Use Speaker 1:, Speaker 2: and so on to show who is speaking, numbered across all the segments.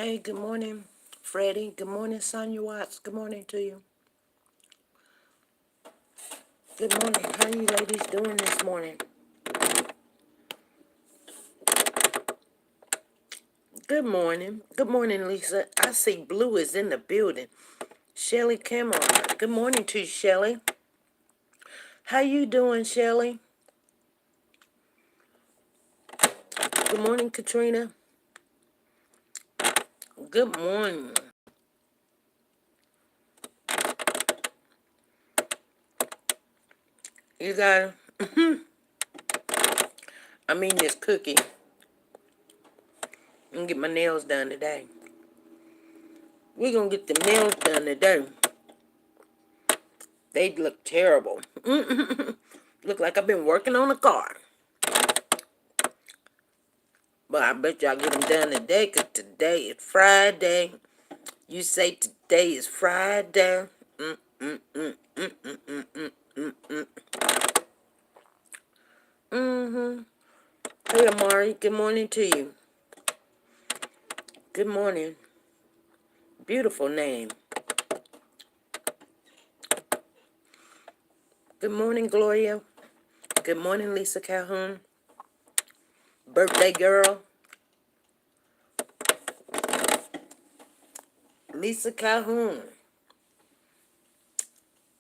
Speaker 1: Hey, good morning, Freddie. Good morning, Sonia Watts. Good morning to you. Good morning. How you ladies doing this morning? Good morning. Good morning, Lisa. I see Blue is in the building. Shelly Cameron. Good morning to you, Shelly. How you doing, Shelly? Good morning, Katrina. Good morning. You got, I'm eating this cookie. I'm gonna get my nails done today. We're gonna get the nails done today. They look terrible. Look like I've been working on a car. But I bet y'all get them done today, because today is Friday. You say today is Friday. Mm, mm, mm, mm, mm, mm, mm, mm, mm. Mm-hmm. Hey, Amari. Good morning to you. Good morning. Beautiful name. Good morning, Gloria. Good morning, Lisa Calhoun. Birthday girl. Lisa Calhoun.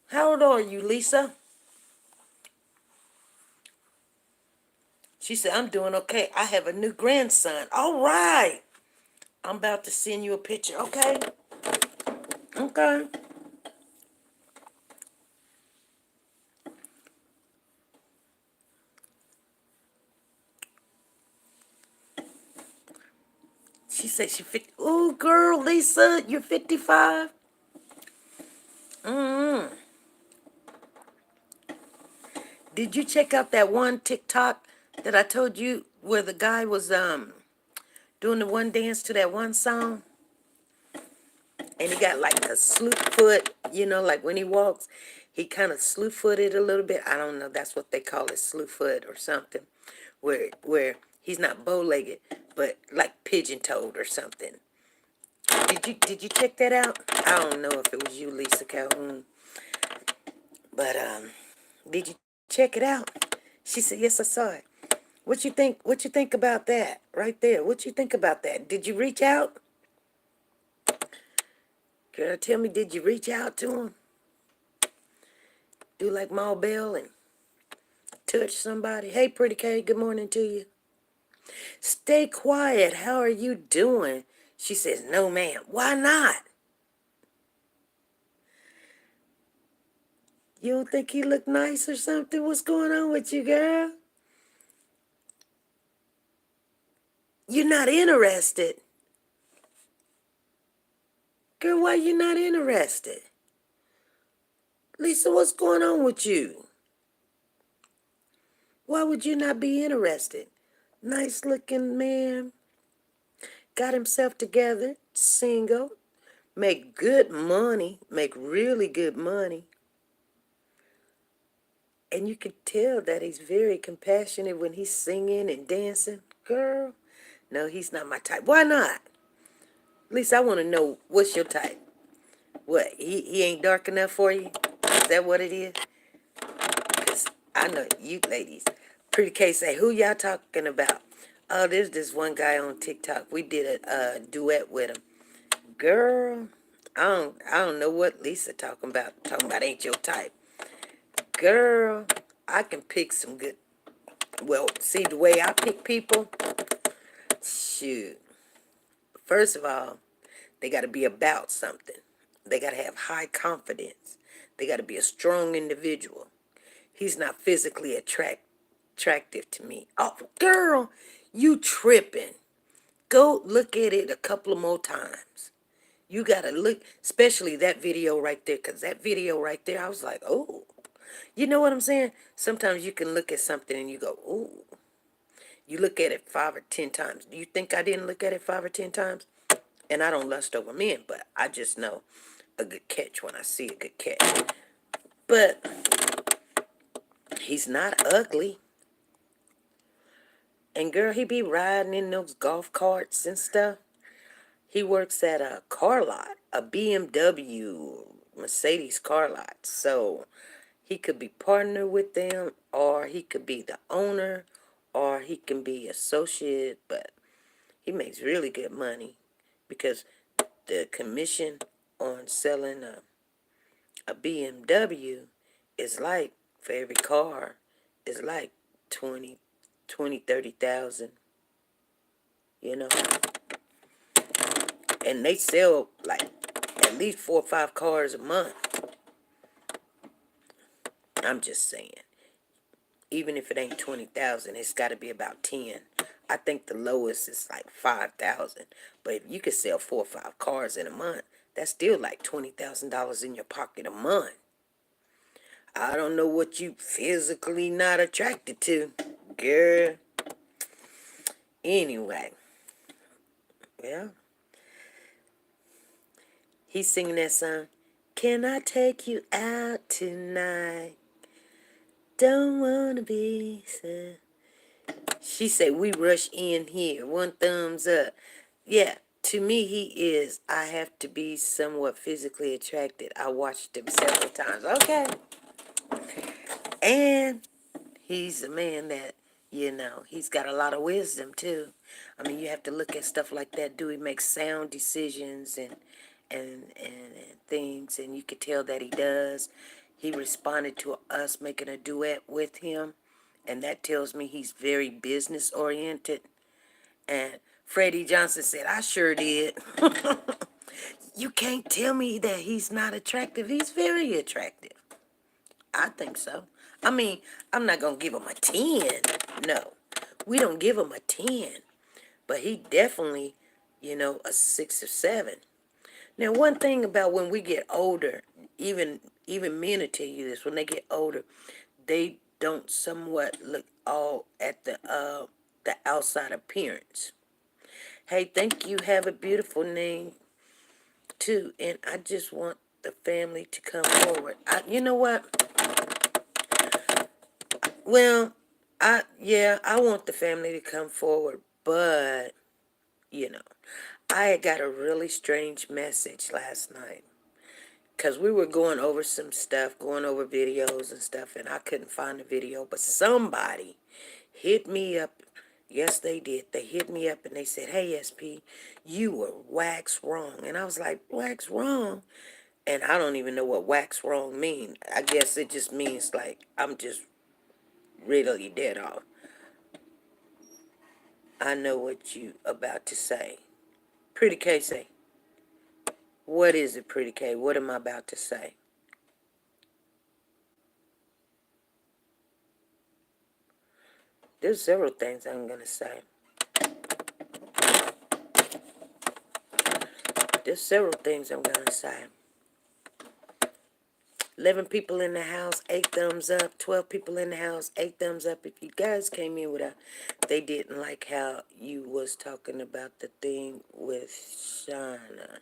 Speaker 1: How old are you, Lisa? She said, I'm doing okay. I have a new grandson. All right. I'm about to send you a picture, okay? Okay. She said she 50. Ooh, girl, Lisa, you're 55? Mm-hmm. Did you check out that one TikTok that I told you where the guy was doing the one dance to that one song? And he got like a slew foot, like when he walks, he kind of slew footed a little bit. I don't know, that's what they call it, slew foot or something. Where he's not bow legged, but like pigeon toed or something. Did you check that out? I don't know if it was you, Lisa Calhoun, but did you check it out? She said, yes, I saw it. What you think? What you think about that right there? What you think about that? Did you reach out? Girl, tell me, did you reach out to him? Do like Ma Bell and touch somebody? Hey, Pretty K, good morning to you. Stay quiet. How are you doing? She says, no, ma'am. Why not? You don't think he look nice or something? What's going on with you, girl? You're not interested. Girl, why you not interested? Lisa, what's going on with you? Why would you not be interested? Nice looking man. Got himself together. Single. Make good money. Make really good money. And you can tell that he's very compassionate when he's singing and dancing. Girl, no, he's not my type. Why not? At least I want to know, what's your type? What, he ain't dark enough for you? Is that what it is? Because I know you ladies. Pretty K say, who y'all talking about? Oh, there's this one guy on TikTok. We did a duet with him. Girl, I don't know what Lisa talking about. Talking about ain't your type. Girl, I can pick some good. Well, see the way I pick people? Shoot. First of all, they got to be about something. They got to have high confidence. They got to be a strong individual. He's not physically attractive to me. Oh, girl, you tripping. Go look at it a couple of more times. You got to look, especially that video right there, because that video right there, I was like, oh. You know what I'm saying? Sometimes you can look at something and you go, oh. You look at it 5 or 10 times. Do you think I didn't look at it 5 or 10 times? And I don't lust over men, but I just know a good catch when I see a good catch. But he's not ugly. And girl, he be riding in those golf carts and stuff. He works at a car lot, a BMW, Mercedes car lot. So he could be partner with them, or he could be the owner, or he can be associate, but he makes really good money because the commission on selling a BMW is like, for every car, is like 30,000, you know. And they sell like at least 4 or 5 cars a month. I'm just saying. Even if it ain't 20,000, it's got to be about 10. I think the lowest is like 5,000. But if you could sell 4 or 5 cars in a month, that's still like $20,000 in your pocket a month. I don't know what you physically not attracted to, girl. Anyway, yeah, he's singing that song. Can I take you out tonight? Don't wanna be sad. She said, we rush in here. One thumbs up. Yeah, to me, he is. I have to be somewhat physically attracted. I watched him several times. Okay. And he's a man that, he's got a lot of wisdom, too. I mean, you have to look at stuff like that. Do he make sound decisions and things? And you could tell that he does. He responded to us making a duet with him. And that tells me he's very business oriented. And Freddie Johnson said, I sure did. You can't tell me that he's not attractive. He's very attractive. I think so. I mean, I'm not going to give him a 10. No, we don't give him a 10. But he definitely, a 6 or 7. Now, one thing about when we get older, even men will tell you this, when they get older, they don't somewhat look all at the outside appearance. Hey, thank you. Have a beautiful name, too. And I just want the family to come forward. You know what? Well, I want the family to come forward, but, I had got a really strange message last night. Because we were going over some stuff, going over videos and stuff, and I couldn't find the video. But somebody hit me up. Yes, they did. They hit me up and they said, hey, SP, you were wax wrong. And I was like, wax wrong? And I don't even know what wax wrong mean. I guess it just means like I'm just really dead off. I know what you about to say. Pretty K say. What is it, Pretty K? What am I about to say? There's several things I'm going to say. There's several things I'm going to say. 11 people in the house, 8 thumbs up. 12 people in the house, 8 thumbs up. If you guys came in with they didn't like how you was talking about the thing with Shauna.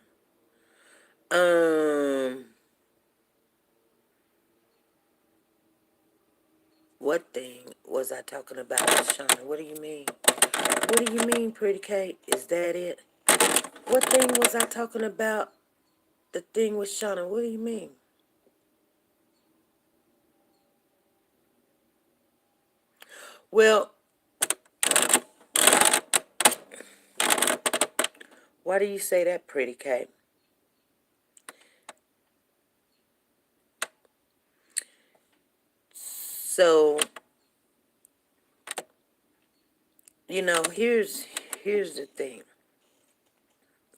Speaker 1: What thing was I talking about with Shauna? What do you mean? What do you mean, Pretty Kate? Is that it? What thing was I talking about? The thing with Shauna. What do you mean? Well, why do you say that, Pretty Kate? So, here's the thing.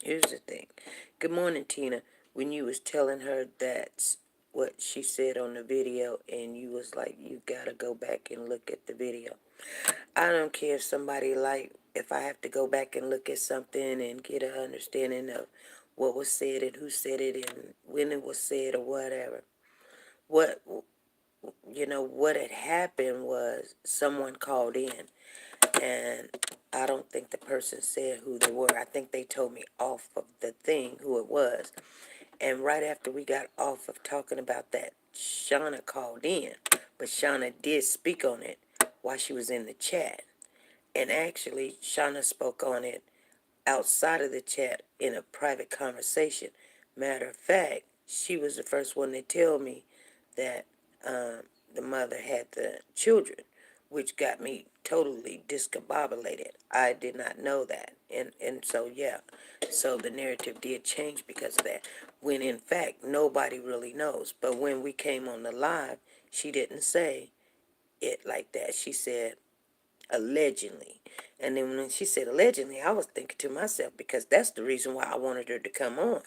Speaker 1: Here's the thing. Good morning, Tina. When you was telling her that's what she said on the video, and you was like, you gotta go back and look at the video. I don't care if I have to go back and look at something and get an understanding of what was said and who said it and when it was said or whatever. What had happened was someone called in, and I don't think the person said who they were. I think they told me off of the thing who it was. And right after we got off of talking about that, Shauna called in. But Shauna did speak on it while she was in the chat. And actually, Shauna spoke on it outside of the chat in a private conversation. Matter of fact, she was the first one to tell me that the mother had the children, which got me totally discombobulated. I did not know that. And so, yeah, so the narrative did change because of that, when in fact, nobody really knows. But when we came on the live, she didn't say it like that. She said, allegedly. And then when she said allegedly, I was thinking to myself, because that's the reason why I wanted her to come on.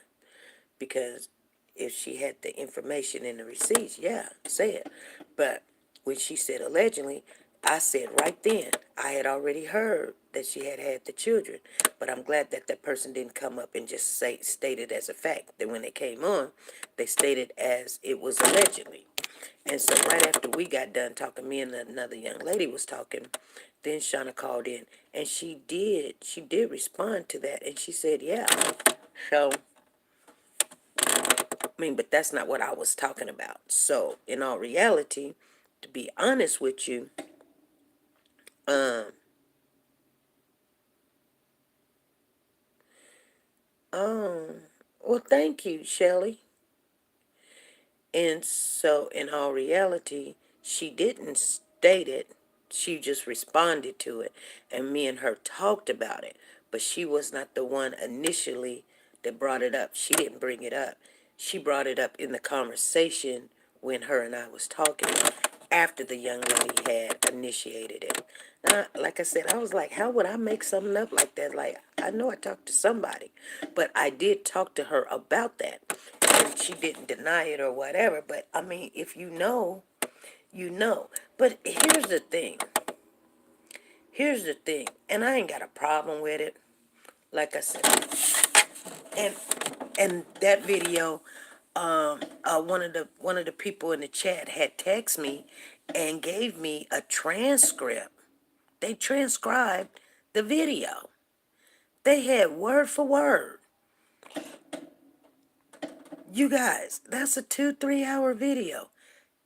Speaker 1: Because if she had the information in the receipts, yeah, say it. But when she said allegedly, I said right then, I had already heard that she had had the children. But I'm glad that that person didn't come up and just state it as a fact. That when they came on, they stated as it was allegedly. And so right after we got done talking, me and another young lady was talking, then Shauna called in, and she did respond to that, and she said, yeah. So, I mean, but that's not what I was talking about. So, in all reality, to be honest with you, um, um, well, thank you, Shelley. And so, in all reality, she didn't state it. She just responded to it. And me and her talked about it. But she was not the one initially that brought it up. She didn't bring it up. She brought it up in the conversation when her and I was talking after the young lady had initiated it. Like I said, I was like, how would I make something up like that? Like, I know I talked to somebody, but I did talk to her about that. And she didn't deny it or whatever. But I mean, if you know, you know. But here's the thing. Here's the thing. And I ain't got a problem with it. Like I said. And that video, one of the people in the chat had texted me and gave me a transcript. They transcribed the video. They had word for word. You guys, that's a 2-3 hour video.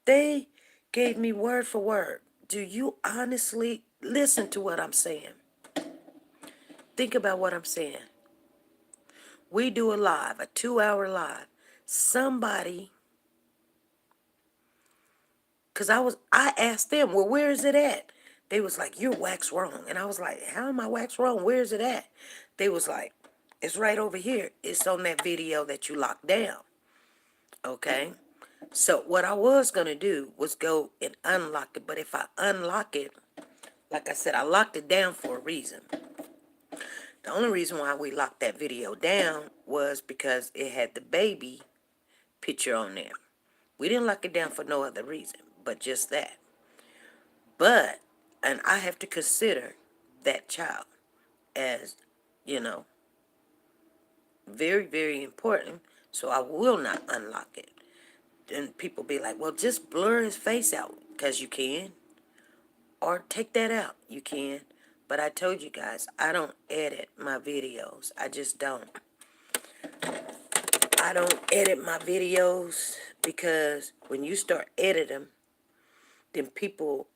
Speaker 1: They gave me word for word. Do you honestly listen to what I'm saying? Think about what I'm saying. We do a live, a 2-hour live. Somebody, because I asked them, well, where is it at? They was like, you're wax wrong. And I was like, how am I wax wrong? Where is it at? They was like, it's right over here. It's on that video that you locked down. Okay? So what I was going to do was go and unlock it. But if I unlock it, like I said, I locked it down for a reason. The only reason why we locked that video down was because it had the baby picture on there. We didn't lock it down for no other reason, but just that. But, and I have to consider that child as, you know, very, very important. So I will not unlock it. And people be like, well, just blur his face out, because you can. Or take that out, you can. But I told you guys, I don't edit my videos. I just don't. I don't edit my videos because when you start editing, then people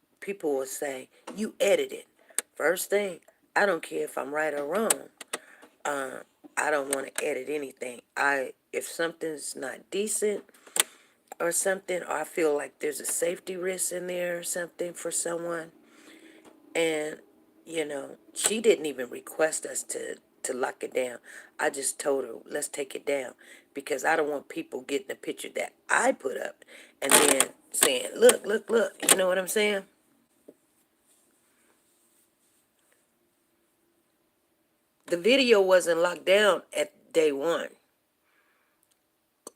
Speaker 1: will say, you edited. First thing, I don't care if I'm right or wrong. I don't want to edit anything. If something's not decent or something, or I feel like there's a safety risk in there or something for someone, and she didn't even request us to lock it down. I just told her, let's take it down, because I don't want people getting the picture that I put up and then saying, look, look, look. You know what I'm saying? The video wasn't locked down at day one.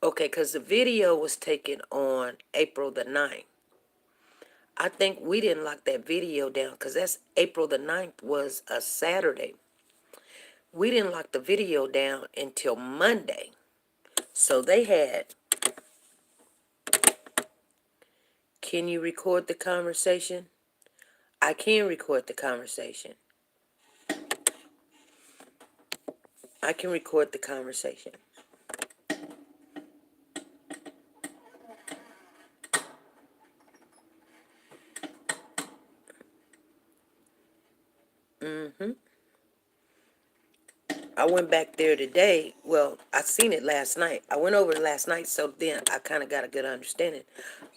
Speaker 1: Okay, because the video was taken on April the 9th. I think we didn't lock that video down because that's April the 9th was a Saturday. We didn't lock the video down until Monday. So they had, can you record the conversation? I can record the conversation. I can record the conversation. I went back there today. Well, I seen it last night. I went over it last night, so then I kind of got a good understanding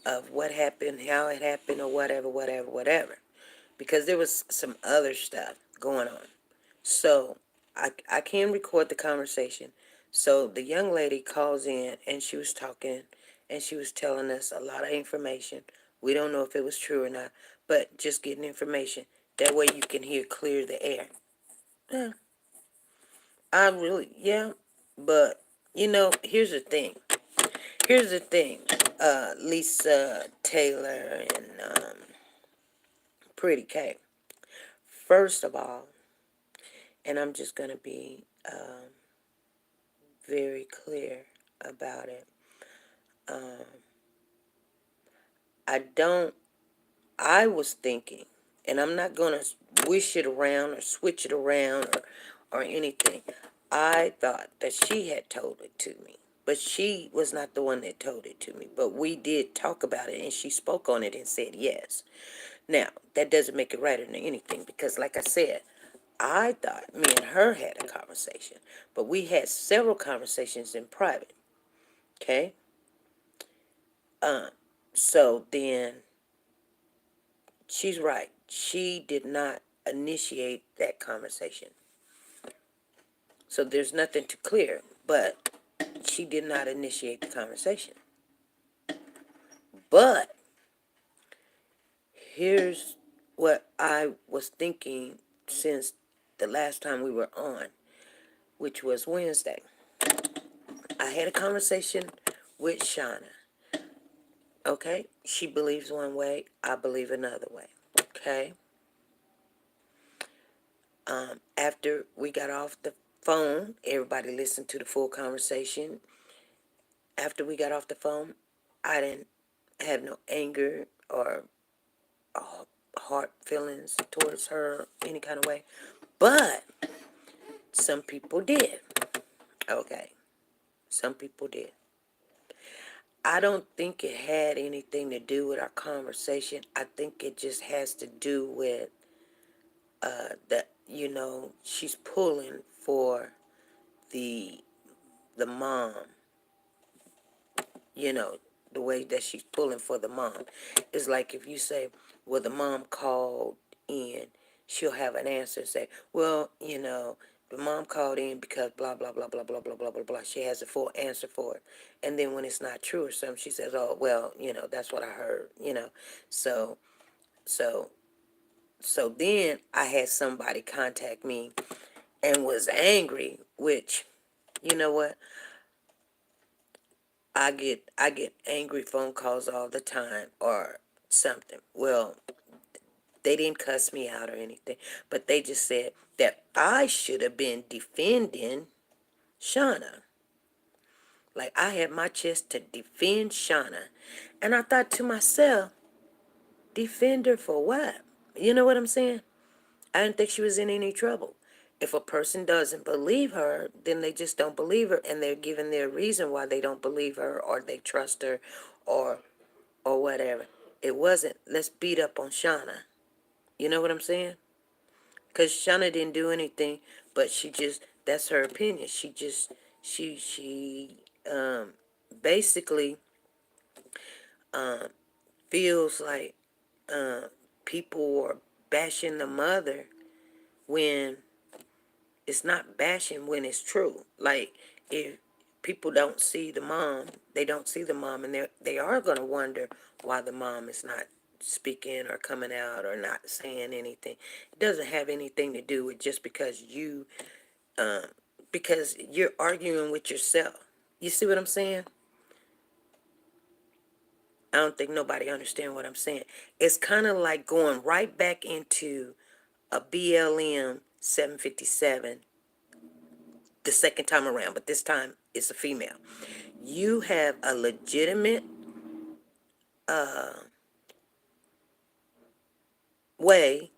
Speaker 1: of what happened, how it happened, or whatever. Because there was some other stuff going on. So I can record the conversation. So the young lady calls in and she was talking and she was telling us a lot of information. We don't know if it was true or not, but just getting information. That way you can hear clear the air. Yeah, yeah, but here's the thing. Here's the thing, Lisa Taylor and Pretty K. First of all, and I'm just gonna be very clear about it. I don't. I was thinking, and I'm not gonna wish it around or switch it around or anything. I thought that she had told it to me, but she was not the one that told it to me. But we did talk about it, and she spoke on it and said yes. Now that doesn't make it right or anything because, like I said, I thought me and her had a conversation, but we had several conversations in private. Okay. So then she's right. She did not initiate that conversation. So there's nothing to clear, but she did not initiate the conversation. But here's what I was thinking since the last time we were on, which was Wednesday. I had a conversation with Shauna. Okay? She believes one way, I believe another way. Okay? After we got off the phone, everybody listened to the full conversation. After we got off the phone, I didn't have no anger or heart feelings towards her any kind of way. But some people did. Okay. Some people did. I don't think it had anything to do with our conversation. I think it just has to do with that, she's pulling for the mom, you know, the way that she's pulling for the mom. It's like if you say, well, the mom called in, she'll have an answer and say, well, the mom called in because blah, blah, blah, blah, blah, blah, blah, blah, blah. She has a full answer for it. And then when it's not true or something, she says, oh, well, that's what I heard. So, so, so then I had somebody contact me and was angry, which, you know what? I get angry phone calls all the time or something. Well, they didn't cuss me out or anything, but they just said that I should have been defending Shauna. Like I had my chest to defend Shauna. And I thought to myself, defend her for what? You know what I'm saying? I didn't think she was in any trouble. If a person doesn't believe her, then they just don't believe her and they're giving their reason why they don't believe her or they trust her or whatever. It wasn't, let's beat up on Shauna. You know what I'm saying? Because Shauna didn't do anything, but that's her opinion. She basically feels like people are bashing the mother when it's not bashing when it's true. Like, if people don't see the mom, they don't see the mom, and they are going to wonder why the mom is not speaking or coming out or not saying anything. It doesn't have anything to do with just because you're arguing with yourself. You see what I'm saying? I don't think nobody understands what I'm saying. It's kind of like going right back into a BLM 757 the second time around, but this time it's a female. You have a legitimate way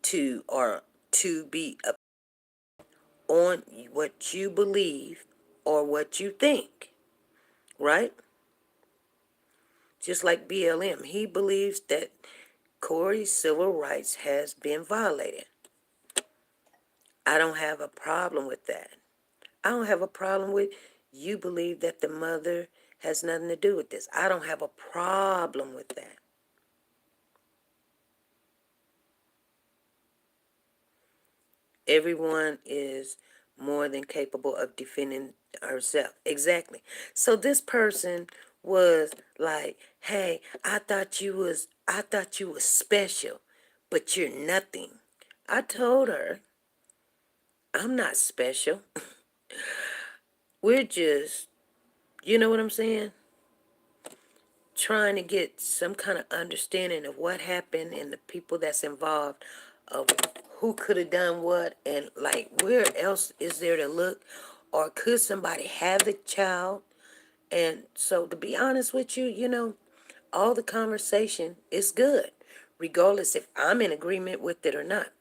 Speaker 1: to be on what you believe or what you think, right? Just like BLM, he believes that Corey's civil rights has been violated. I don't have a problem with that. I don't have a problem with you believe that the mother has nothing to do with this. I don't have a problem with that. Everyone is more than capable of defending herself. Exactly. So this person was like, "Hey, I thought you was special, but you're nothing." I told her, "I'm not special. We're just, you know what I'm saying? Trying to get some kind of understanding of what happened and the people that's involved, of who could have done what, and like where else is there to look, or could somebody have the child?" And so, to be honest with you, all the conversation is good, regardless if I'm in agreement with it or not.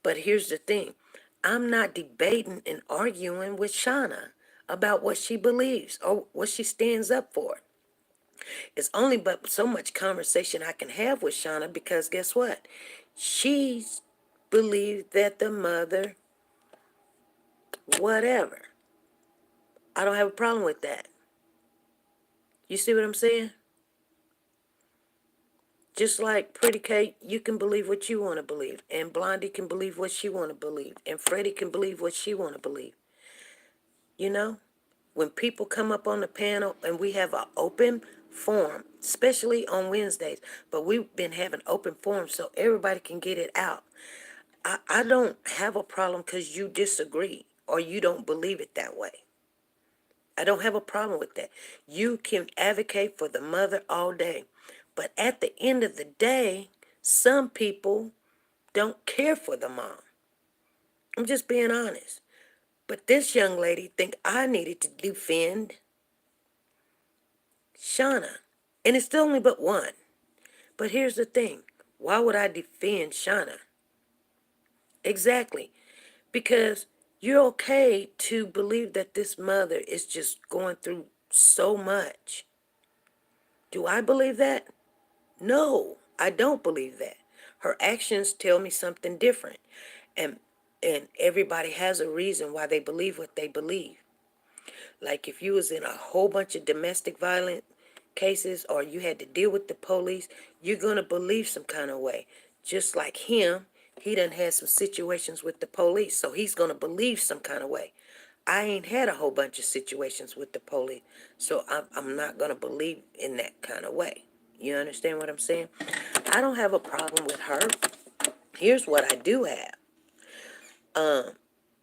Speaker 1: But here's the thing, I'm not debating and arguing with Shauna about what she believes or what she stands up for. It's only but so much conversation I can have with Shauna, because guess what? She's believed that the mother, whatever. I don't have a problem with that. You see what I'm saying? Just like Pretty Kate, you can believe what you want to believe, and Blondie can believe what she want to believe, and Freddie can believe what she want to believe. You know, when people come up on the panel and we have an open forum, especially on Wednesdays, but we've been having open forums so everybody can get it out. I don't have a problem because you disagree or you don't believe it that way. I don't have a problem with that. You can advocate for the mother all day. But at the end of the day, some people don't care for the mom. I'm just being honest. But this young lady think I needed to defend Shauna. And it's still only but one. But here's the thing. Why would I defend Shauna? Exactly. Because you're okay to believe that this mother is just going through so much. Do I believe that? No, I don't believe that. Her actions tell me something different. And and everybody has a reason why they believe what they believe. Like if you was in a whole bunch of domestic violence cases or you had to deal with the police, you're going to believe some kind of way. Just like him, he done had some situations with the police, so he's going to believe some kind of way. I ain't had a whole bunch of situations with the police, so I'm not going to believe in that kind of way. You understand what I'm saying? I don't have a problem with her. Here's what I do have.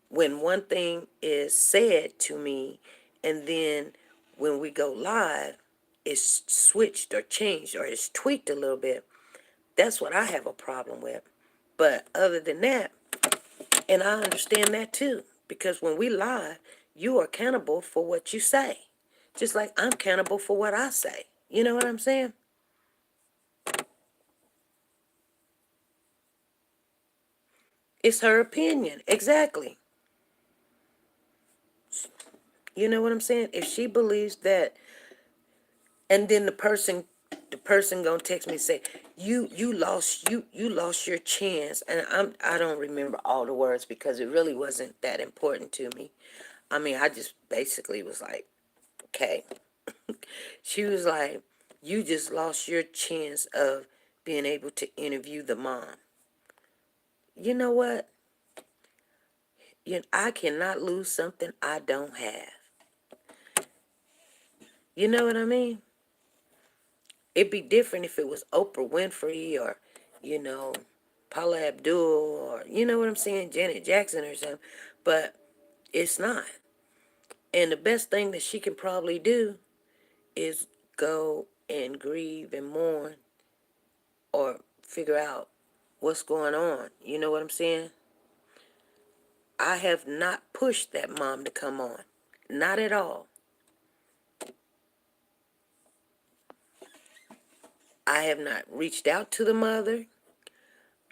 Speaker 1: When one thing is said to me and then when we go live, it's switched or changed or it's tweaked a little bit, that's what I have a problem with. But other than that, and I understand that too, because when we live, you are accountable for what you say, just like I'm accountable for what I say. You know what I'm saying? It's her opinion. Exactly. You know what I'm saying? If she believes that, and then the person gonna text me and say, you lost your chance, and I don't remember all the words because it really wasn't that important to me. I mean, I just basically was like, okay. She was like, you just lost your chance of being able to interview the mom. You know what? I cannot lose something I don't have. You know what I mean? It'd be different if it was Oprah Winfrey or, you know, Paula Abdul or, you know what I'm saying, Janet Jackson or something. But it's not. And the best thing that she can probably do is go and grieve and mourn or figure out what's going on. You know what I'm saying? I have not pushed that mom to come on. Not at all. I have not reached out to the mother.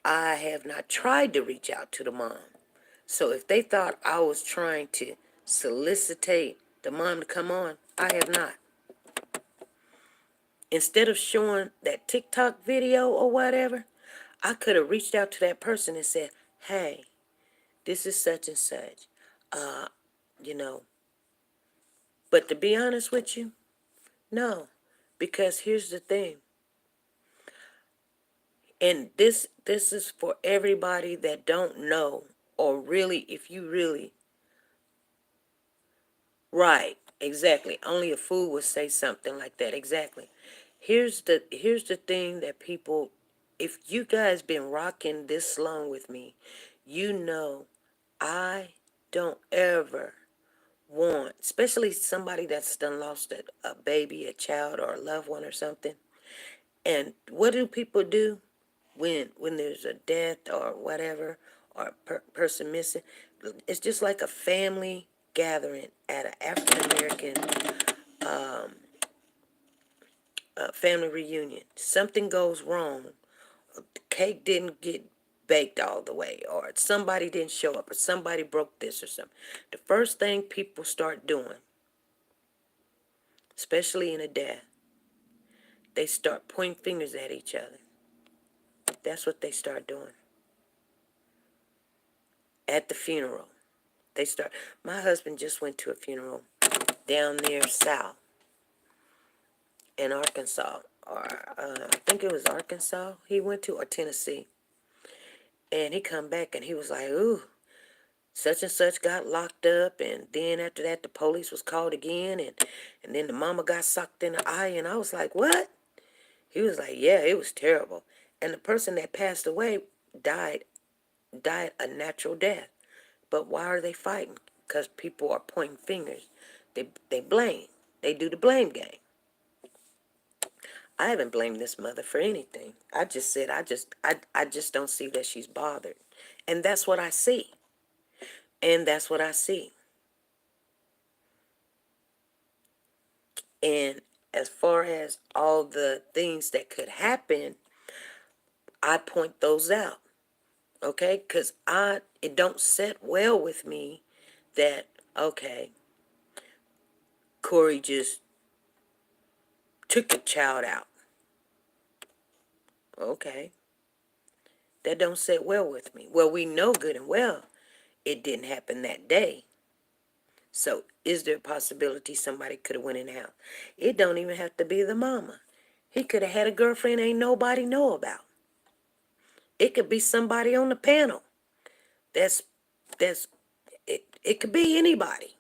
Speaker 1: I have not tried to reach out to the mom. So if they thought I was trying to solicitate the mom to come on, I have not. Instead of showing that TikTok video or whatever, I could have reached out to that person and said, hey, this is such and such, uh, you know. But to be honest with you, no, because here's the thing, and this is for everybody that don't know, or really, if you really, right, exactly. Only a fool would say something like that. Exactly. Here's the thing that people, if you guys been rocking this long with me, you know I don't ever want, especially somebody that's done lost a baby, a child, or a loved one or something. And what do people do when there's a death or whatever, or a person missing? It's just like a family gathering at an African American um, family reunion. Something goes wrong. The cake didn't get baked all the way, or somebody didn't show up, or somebody broke this or something. The first thing people start doing, especially in a death, they start pointing fingers at each other. That's what they start doing at the funeral. They start. My husband just went to a funeral down near south in Arkansas, or I think it was Arkansas he went to, or Tennessee. And he come back and he was like, "Ooh, such and such got locked up, and then after that the police was called again, and then the mama got socked in the eye." And I was like, "What?" He was like, "Yeah, it was terrible." And the person that passed away died died a natural death. But why are they fighting? Because people are pointing fingers. They blame. They do the blame game. I haven't blamed this mother for anything. I just said I just don't see that she's bothered. And that's what I see. And that's what I see. And as far as all the things that could happen, I point those out. Okay? Because it don't sit well with me that, okay, Corey just took a child out. Okay. That don't sit well with me. Well, we know good and well it didn't happen that day. So is there a possibility somebody could have went in the house? It don't even have to be the mama. He could have had a girlfriend ain't nobody know about. It could be somebody on the panel. That's that's it could be anybody.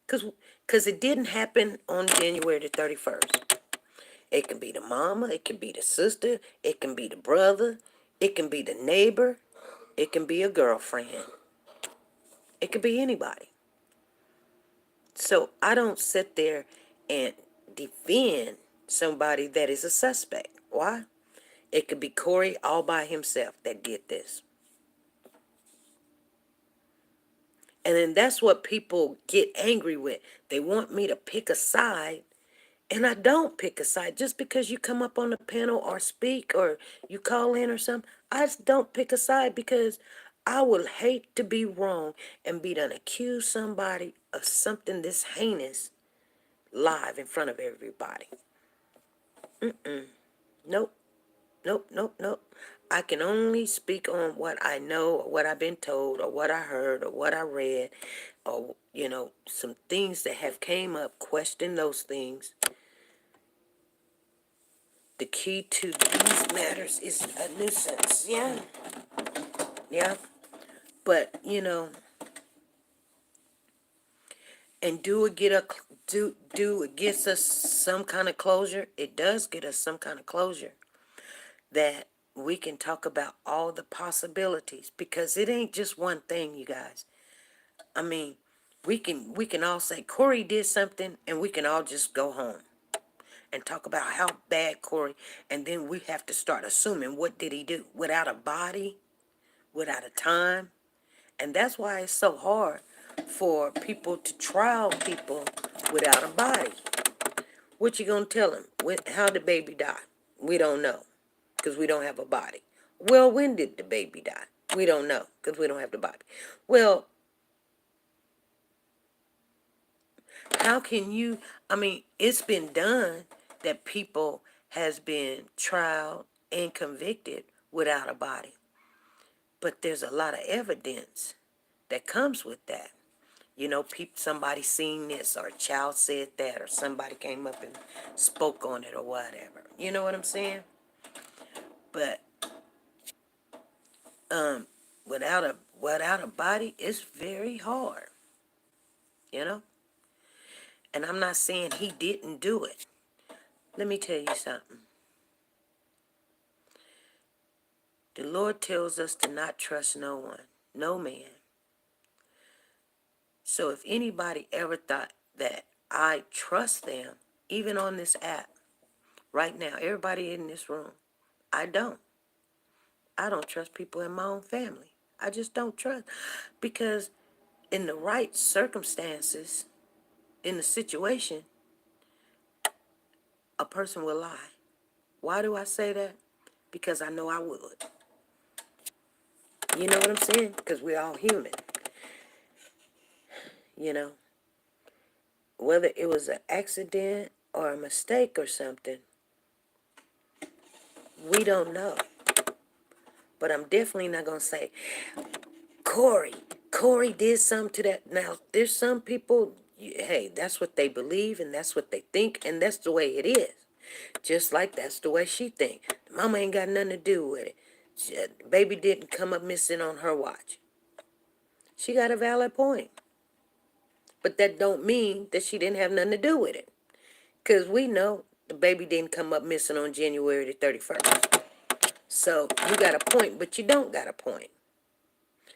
Speaker 1: Cause it didn't happen on January the 31st. It can be the mama, it can be the sister, it can be the brother, it can be the neighbor, it can be a girlfriend. It could be anybody. So I don't sit there and defend somebody that is a suspect. Why? It could be Corey all by himself that did this. And then that's what people get angry with. They want me to pick a side, and I don't pick a side. Just because you come up on the panel or speak or you call in or something, I just don't pick a side because I would hate to be wrong and be done accuse somebody of something this heinous live in front of everybody. Nope, nope, nope, nope. I can only speak on what I know or what I've been told or what I heard or what I read, or, some things that have came up, question those things. The key to these matters is a nuisance. Yeah, yeah. But, and do it gets us some kind of closure? It does get us some kind of closure that we can talk about all the possibilities, because it ain't just one thing, you guys. I mean, we can all say Corey did something, and we can all just go home and talk about how bad Corey, and then we have to start assuming what did he do without a body, without a time. And that's why it's so hard for people to trial people without a body. What you gonna tell them? How the baby die? We don't know, because we don't have a body. Well, when did the baby die? We don't know, because we don't have the body. Well, how can you? I mean, it's been done that people has been tried and convicted without a body. But there's a lot of evidence that comes with that. You know, somebody seen this, or a child said that, or somebody came up and spoke on it, or whatever. You know what I'm saying? But without a body, it's very hard. You know? And I'm not saying he didn't do it. Let me tell you something. The Lord tells us to not trust no one, no man. So if anybody ever thought that I trust them, even on this app, right now, everybody in this room, I don't. I don't trust people in my own family. I just don't trust. Because in the right circumstances, in the situation, a person will lie. Why do I say that? Because I know I would. You know what I'm saying? Because we're all human. You know? Whether it was an accident or a mistake or something, we don't know. But I'm definitely not going to say, Corey did something to that. Now, there's some people, hey, that's what they believe and that's what they think, and that's the way it is. Just like that's the way she think. Mama ain't got nothing to do with it. Baby didn't come up missing on her watch. She got a valid point. But that don't mean that she didn't have nothing to do with it. Because we know the baby didn't come up missing on January the 31st. So you got a point, but you don't got a point.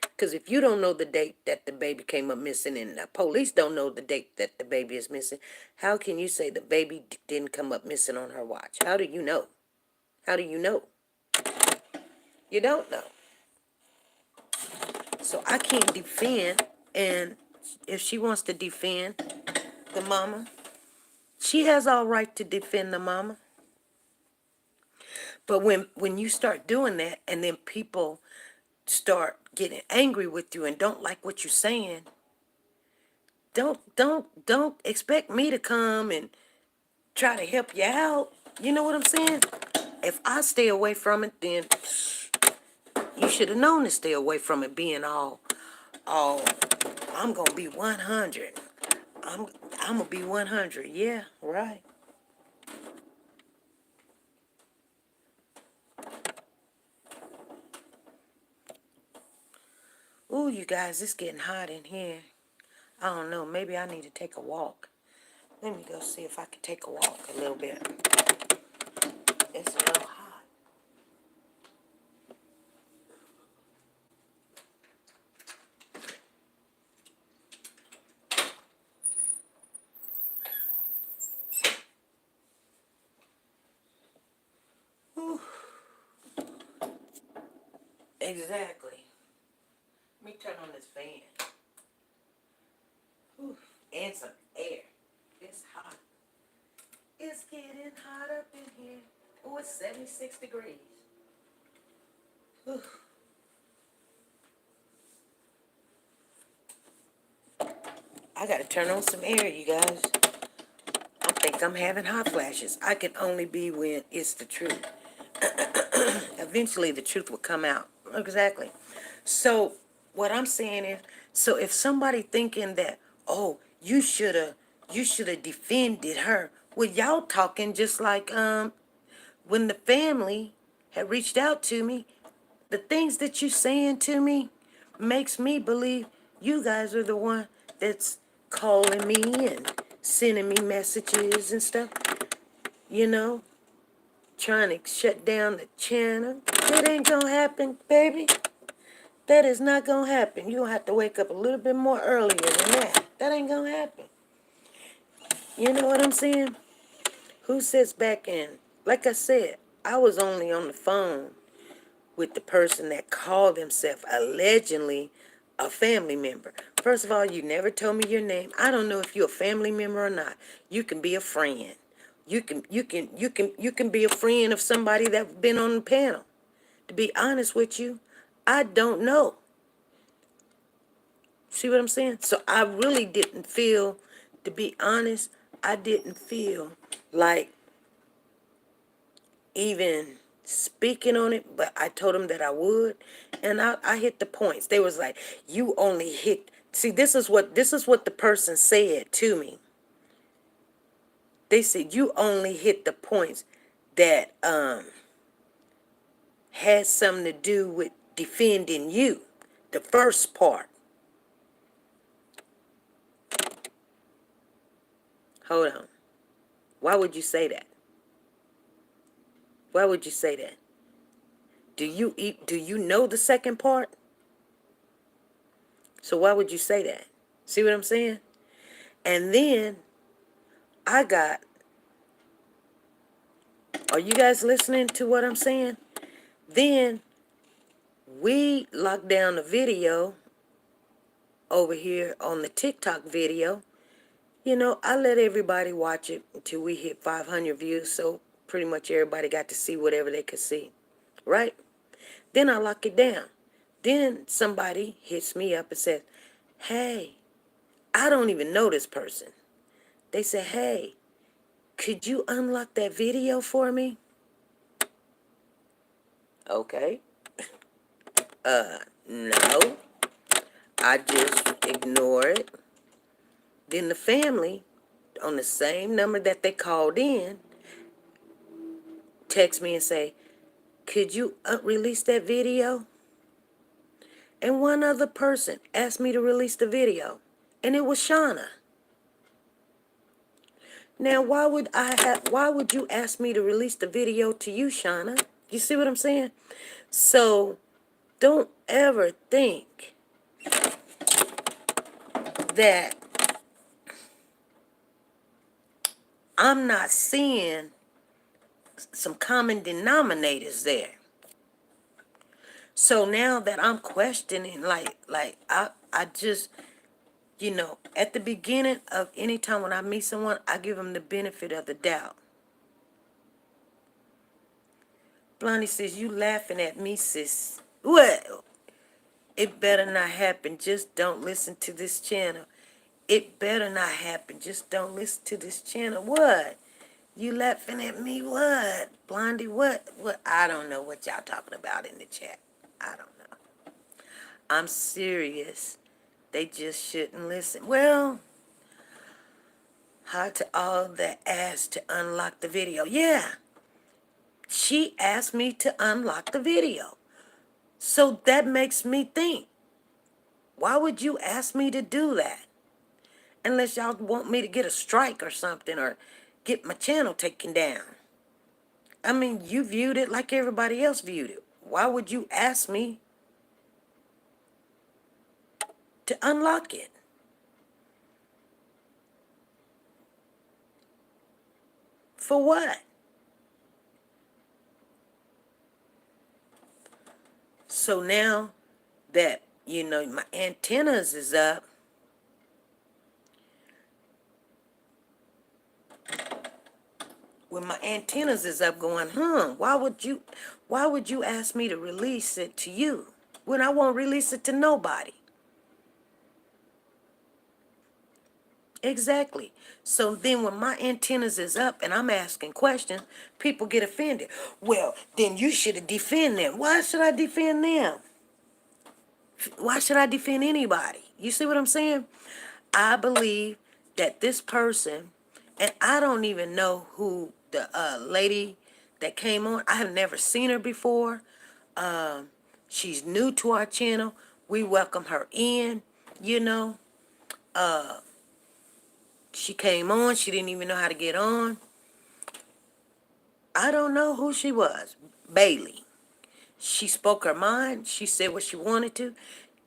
Speaker 1: Because if you don't know the date that the baby came up missing and the police don't know the date that the baby is missing, how can you say the baby didn't come up missing on her watch? How do you know? How do you know? You don't know. So I can't defend, and if she wants to defend the mama, she has all right to defend the mama. But when you start doing that and then people start getting angry with you and don't like what you're saying, don't expect me to come and try to help you out. You know what I'm saying? If I stay away from it, then you should have known to stay away from it being all I'm gonna be 100. I'm gonna be 100. Yeah, right. Ooh, you guys, it's getting hot in here. I don't know. Maybe I need to take a walk. Let me go see if I can take a walk a little bit. It's a little hot. Ooh, exactly. Let me turn on this fan. Ooh, and some air. It's hot. It's getting hot up in here. Oh, it's 76 degrees. Ooh. I gotta turn on some air, you guys. I think I'm having hot flashes. I can only be when it's the truth. Eventually, the truth will come out. Exactly. So, what I'm saying is, so if somebody thinking that, oh, you should have defended her. Well, y'all talking just like when the family had reached out to me, the things that you saying to me makes me believe you guys are the one that's calling me and sending me messages and stuff, you know, trying to shut down the channel. That ain't gonna happen, baby. That is not gonna happen. You're gonna have to wake up a little bit more earlier than that. That ain't gonna happen. You know what I'm saying? Who sits back and, like I said, I was only on the phone with the person that called himself allegedly a family member. First of all, you never told me your name. I don't know if you're a family member or not. You can be a friend. You can be a friend of somebody that's been on the panel. To be honest with you, I don't know. See what I'm saying? So I really didn't feel, to be honest, I didn't feel like even speaking on it, but I told them that I would, and I hit the points. They was like, you only hit. See, this is what the person said to me. They said you only hit the points that had something to do with defending you. The first part. Hold on. Why would you say that? Why would you say that? Do you know the second part? So why would you say that? See what I'm saying? And then I got, are you guys listening to what I'm saying? Then we locked down the video over here on the TikTok video. You know, I let everybody watch it until we hit 500 views, so pretty much everybody got to see whatever they could see, right? Then I lock it down. Then somebody hits me up and says, hey, I don't even know this person. They say, hey, could you unlock that video for me? Okay. No. I just ignore it. Then the family, on the same number that they called in, text me and say, could you release that video? And one other person asked me to release the video, and it was Shauna. Now, why would you ask me to release the video to you, Shauna? You see what I'm saying? So, don't ever think that I'm not seeing some common denominators there. So now that I'm questioning, I just, at the beginning of any time when I meet someone, I give them the benefit of the doubt. Blondie says, you laughing at me, sis. Well, it better not happen. Just don't listen to this channel. It better not happen. Just don't listen to this channel. What? You laughing at me? What? Blondie, what? What? I don't know what y'all talking about in the chat. I don't know. I'm serious. They just shouldn't listen. Well, how to all that asked to unlock the video. Yeah. She asked me to unlock the video. So that makes me think, why would you ask me to do that? Unless y'all want me to get a strike or something, or get my channel taken down. I mean, you viewed it like everybody else viewed it. Why would you ask me to unlock it? For what? So now that, my antennas is up, when my antennas is up going, why would you ask me to release it to you when I won't release it to nobody? Exactly. So then when my antennas is up and I'm asking questions, people get offended. Well, then you should have defend them. Why should I defend them? Why should I defend anybody? You see what I'm saying? I believe that this person, and I don't even know who the lady that came on. I have never seen her before. She's new to our channel. We welcome her in, you know. She came on. She didn't even know how to get on. I don't know who she was. Bailey. She spoke her mind. She said what she wanted to.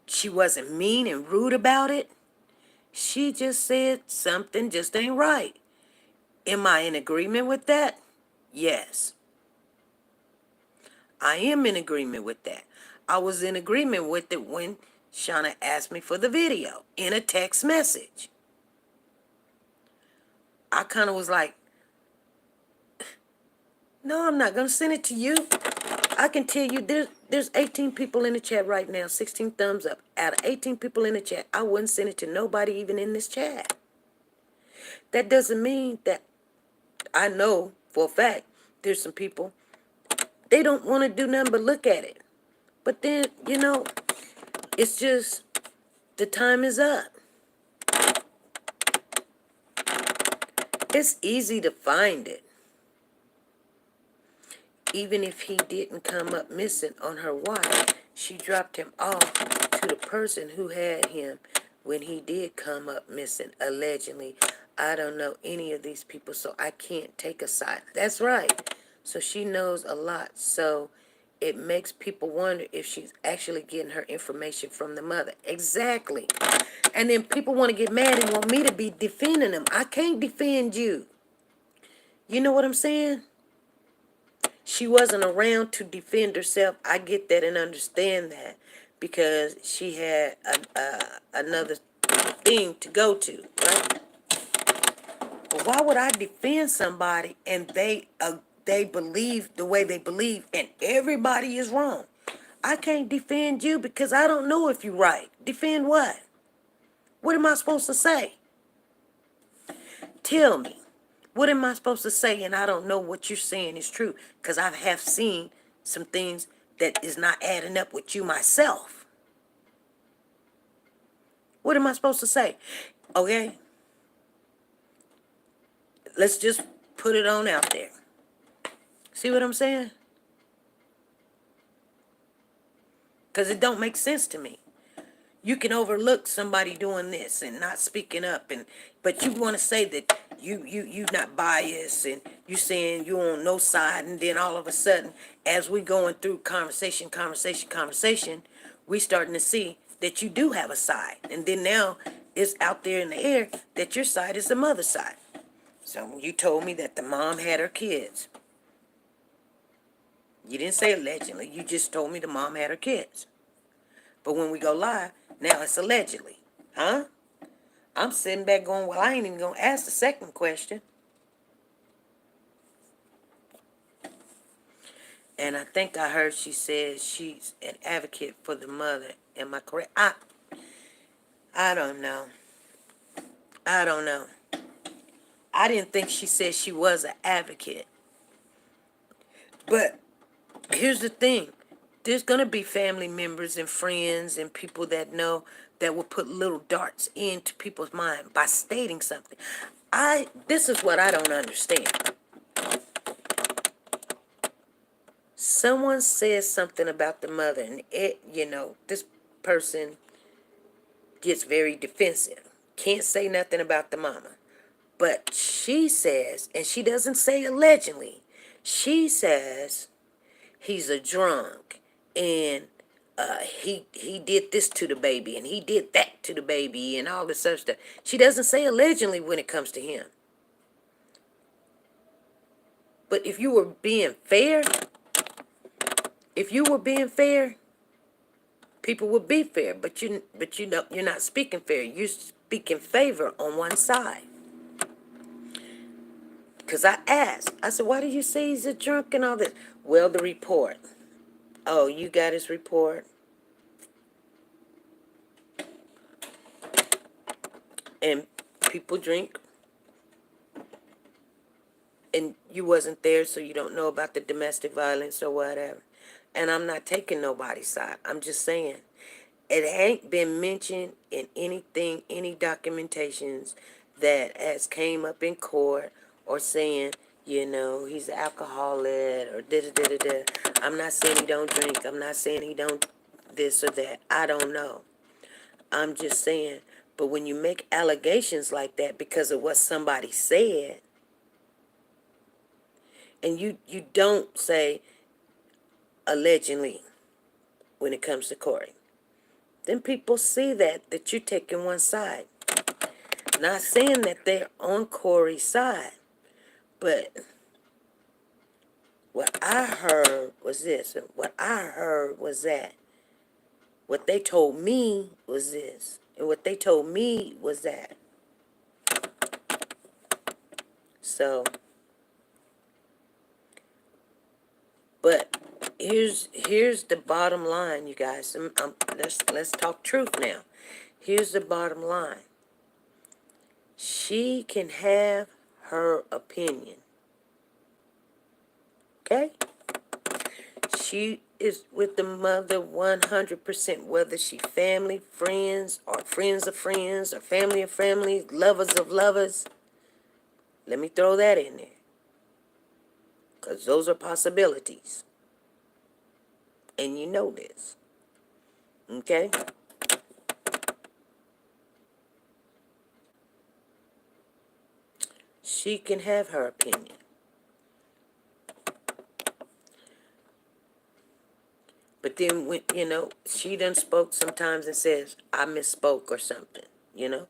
Speaker 1: She wasn't mean and rude about it. She just said something just ain't right. Am I in agreement with that? Yes. I am in agreement with that. I was in agreement with it when Shauna asked me for the video in a text message. I kind of was like, no, I'm not going to send it to you. I can tell you there's 18 people in the chat right now, 16 thumbs up. Out of 18 people in the chat, I wouldn't send it to nobody even in this chat. That doesn't mean that I know for a fact there's some people they don't want to do nothing but look at it. But then, it's just the time is up. It's easy to find it. Even if he didn't come up missing on her watch, she dropped him off to the person who had him when he did come up missing, allegedly. I don't know any of these people, so I can't take a side. That's right. So she knows a lot. So it makes people wonder if she's actually getting her information from the mother. Exactly. And then people want to get mad and want me to be defending them. I can't defend you. You know what I'm saying? She wasn't around to defend herself. I get that and understand that because she had another thing to go to, right? But why would I defend somebody and they believe the way they believe and everybody is wrong? I can't defend you because I don't know if you're right. Defend what? What am I supposed to say? Tell me. What am I supposed to say? And I don't know what you're saying is true because I have seen some things that is not adding up with you myself. What am I supposed to say? Okay? Let's just put it on out there. See what I'm saying? Because it don't make sense to me. You can overlook somebody doing this and not speaking up, but you want to say that you not biased and you saying you on no side, and then all of a sudden, as we going through conversation, we starting to see that you do have a side, and then now it's out there in the air that your side is the mother's side. So you told me that the mom had her kids. You didn't say allegedly. You just told me the mom had her kids. But when we go live, now it's allegedly. Huh? I'm sitting back going, well, I ain't even going to ask the second question. And I think I heard she said she's an advocate for the mother. Am I correct? I don't know. I don't know. I didn't think she said she was an advocate. But here's the thing. There's going to be family members and friends and people that know that will put little darts into people's mind by stating something. This is what I don't understand. Someone says something about the mother and this person gets very defensive. Can't say nothing about the mama. But she says, and she doesn't say allegedly, she says he's a drunk and he did this to the baby and he did that to the baby and all this other stuff. She doesn't say allegedly when it comes to him. But if you were being fair, people would be fair. But you're not speaking fair. You're speaking favor on one side. Because I asked, I said, why do you say he's a drunk and all this? Well, the report. Oh, you got his report? And people drink. And you wasn't there, so you don't know about the domestic violence or whatever. And I'm not taking nobody's side. I'm just saying, it ain't been mentioned in anything, any documentations that has came up in court or saying, he's an alcoholic or da-da-da-da-da. I'm not saying he don't drink. I'm not saying he don't this or that. I don't know. I'm just saying, but when you make allegations like that because of what somebody said, and you don't say allegedly when it comes to Corey, then people see that you're taking one side. Not saying that they're on Corey's side, but what I heard was this, and what I heard was that. What they told me was this, and what they told me was that. So, but here's the bottom line, you guys. Let's talk truth now. Here's the bottom line. She can have her opinion. Okay? she is with the mother 100%, whether she family, friends, or friends of friends, or family of family, lovers of lovers. Let me throw that in there, because those are possibilities. And you know this. Okay? She can have her opinion. But then, when, she done spoke sometimes and says, I misspoke or something, you know?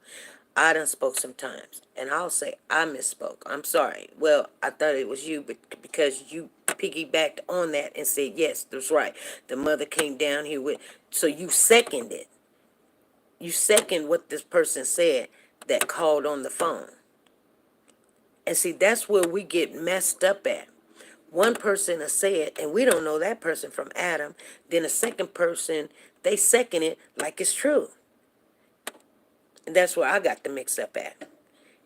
Speaker 1: I done spoke sometimes, and I'll say, I misspoke. I'm sorry. Well, I thought it was you, but because you piggybacked on that and said, yes, that's right. The mother came down here with, so you seconded. You second what this person said that called on the phone. And see, that's where we get messed up at. One person will say it, and we don't know that person from Adam. Then a second person, they second it like it's true. And that's where I got the mix up at.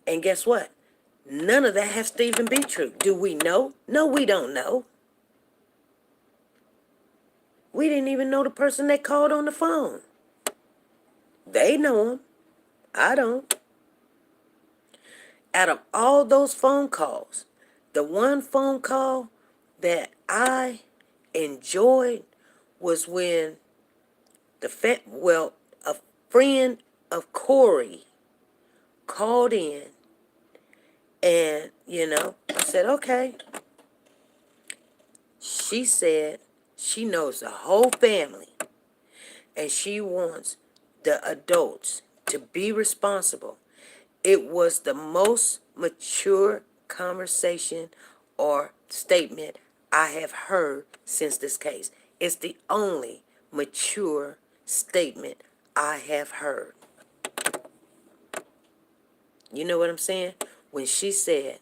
Speaker 1: And guess what? None of that has to even be true. Do we know? No, we don't know. We didn't even know the person that called on the phone. They know him. I don't. Out of all those phone calls, the one phone call that I enjoyed was when a friend of Corey called in, and I said, okay. She said she knows the whole family, and she wants the adults to be responsible. It was the most mature conversation or statement I have heard since this case. It's the only mature statement I have heard. You know what I'm saying? When she said,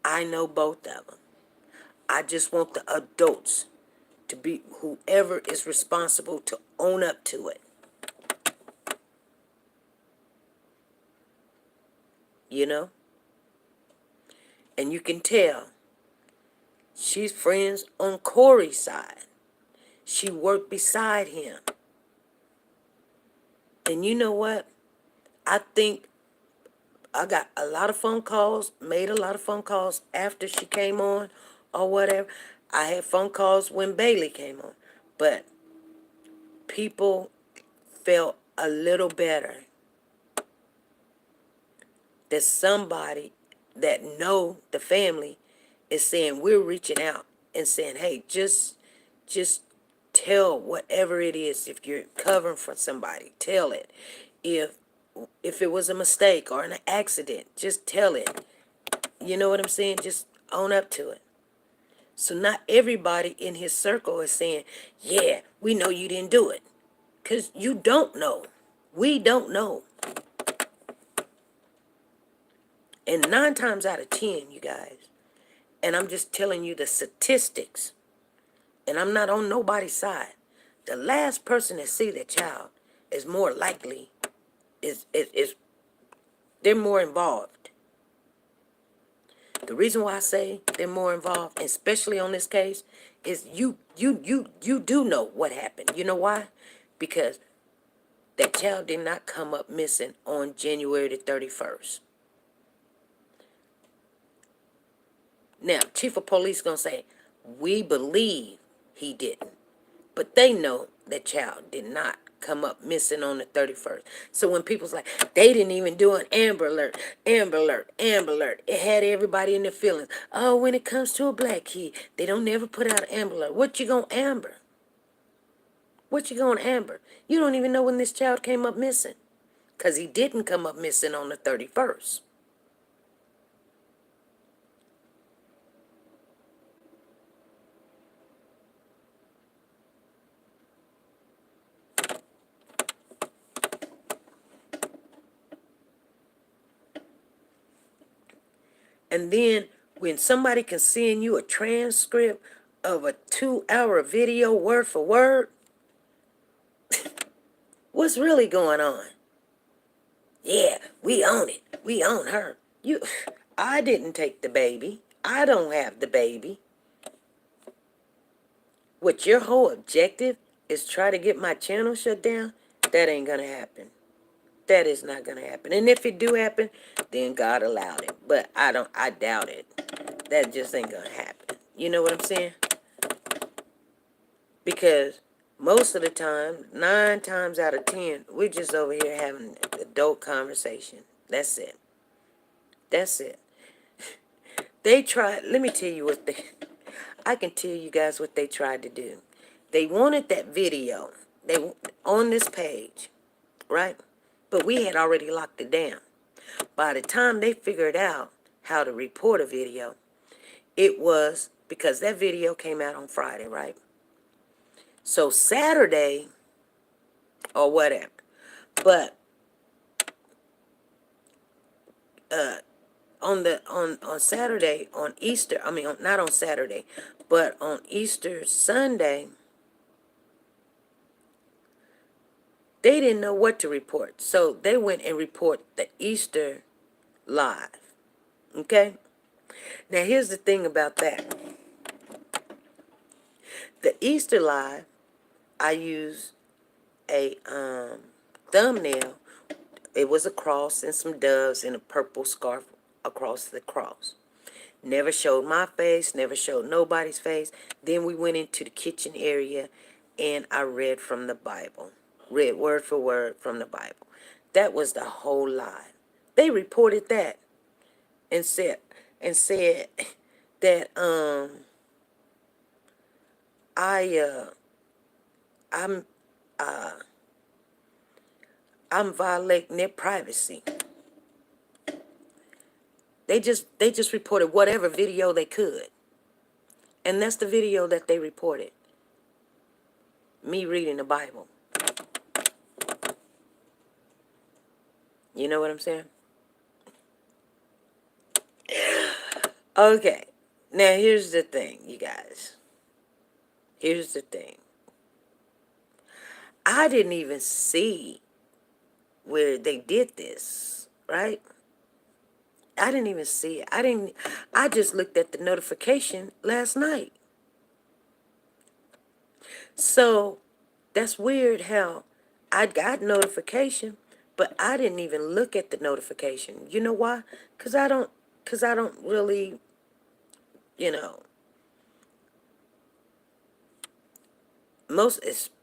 Speaker 1: I know both of them. I just want the adults to be, whoever is responsible, to own up to it. You know? And you can tell she's friends on Corey's side. She worked beside him. And you know what? I think I got a lot of phone calls, made a lot of phone calls after she came on or whatever. I had phone calls when Bailey came on. But people felt a little better that somebody that know the family is saying, we're reaching out and saying, hey, just tell whatever it is. If you're covering for somebody, tell it. If it was a mistake or an accident, just tell it. You know what I'm saying? Just own up to it. So not everybody in his circle is saying, yeah, we know you didn't do it. Because you don't know. We don't know. And 9 times out of 10, you guys, and I'm just telling you the statistics, and I'm not on nobody's side, the last person that see their child is more likely, is they're more involved. The reason why I say they're more involved, especially on this case, is you do know what happened. You know why? Because that child did not come up missing on January the 31st. Now, chief of police gonna say, we believe he didn't. But they know that child did not come up missing on the 31st. So when people's like, they didn't even do an Amber Alert, Amber Alert, Amber Alert, it had everybody in their feelings. Oh, when it comes to a black kid, they don't never put out an Amber Alert. What you gonna amber? What you gonna amber? You don't even know when this child came up missing. Because he didn't come up missing on the 31st. And then when somebody can send you a transcript of a 2-hour video word for word, what's really going on? Yeah, we own it. We own her. I didn't take the baby. I don't have the baby. What your whole objective is try to get my channel shut down, that ain't gonna happen. That is not gonna happen. And if it do happen, then God allowed it. But I doubt it. That just ain't gonna happen. You know what I'm saying? Because most of the time, 9 times out of 10, we're just over here having adult conversation. That's it. That's it. They tried, let me tell you what I can tell you guys what they tried to do. They wanted that video. They on this page, right? But we had already locked it down. By the time they figured out how to report a video, it was because that video came out on Friday, right? So Saturday or whatever. But on Saturday, on Easter, not on Saturday, but on Easter Sunday, they didn't know what to report. So they went and report the Easter live. Okay? Now here's the thing about that. The Easter live, I used a thumbnail. It was a cross and some doves and a purple scarf across the cross. Never showed my face, never showed nobody's face. Then we went into the kitchen area and I read from the Bible. Read word for word from the Bible. That was the whole lie. They reported that and said that I'm I'm violating their privacy. They just reported whatever video they could. And that's the video that they reported. Me reading the Bible. You know what I'm saying? Okay. Now here's the thing, you guys. Here's the thing. I didn't even see where they did this, right? I didn't even see it. I just looked at the notification last night. So that's weird how I got notification, but I didn't even look at the notification. You know why? Cause I don't really, you know,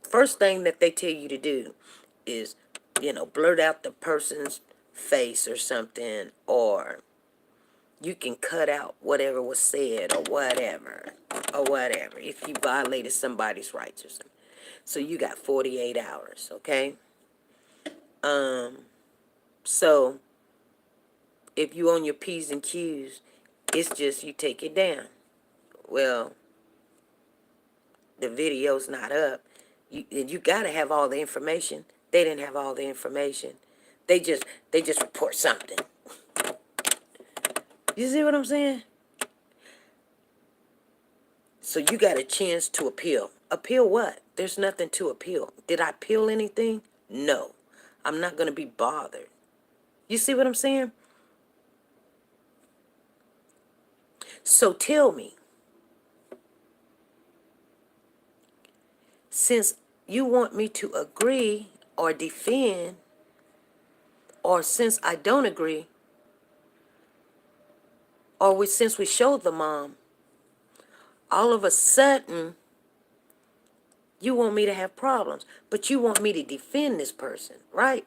Speaker 1: first thing that they tell you to do is, blurt out the person's face or something, or you can cut out whatever was said or whatever if you violated somebody's rights or something. So you got 48 hours, okay? So if you on your P's and Q's, it's just you take it down. Well, the video's not up. You got to have all the information. They didn't have all the information. They just report something. You see what I'm saying? So you got a chance to appeal. Appeal what? There's nothing to appeal. Did I appeal anything? No. I'm not going to be bothered. You see what I'm saying? So tell me, since you want me to agree or defend, or since I don't agree, or since we showed the mom, all of a sudden, you want me to have problems, but you want me to defend this person, right?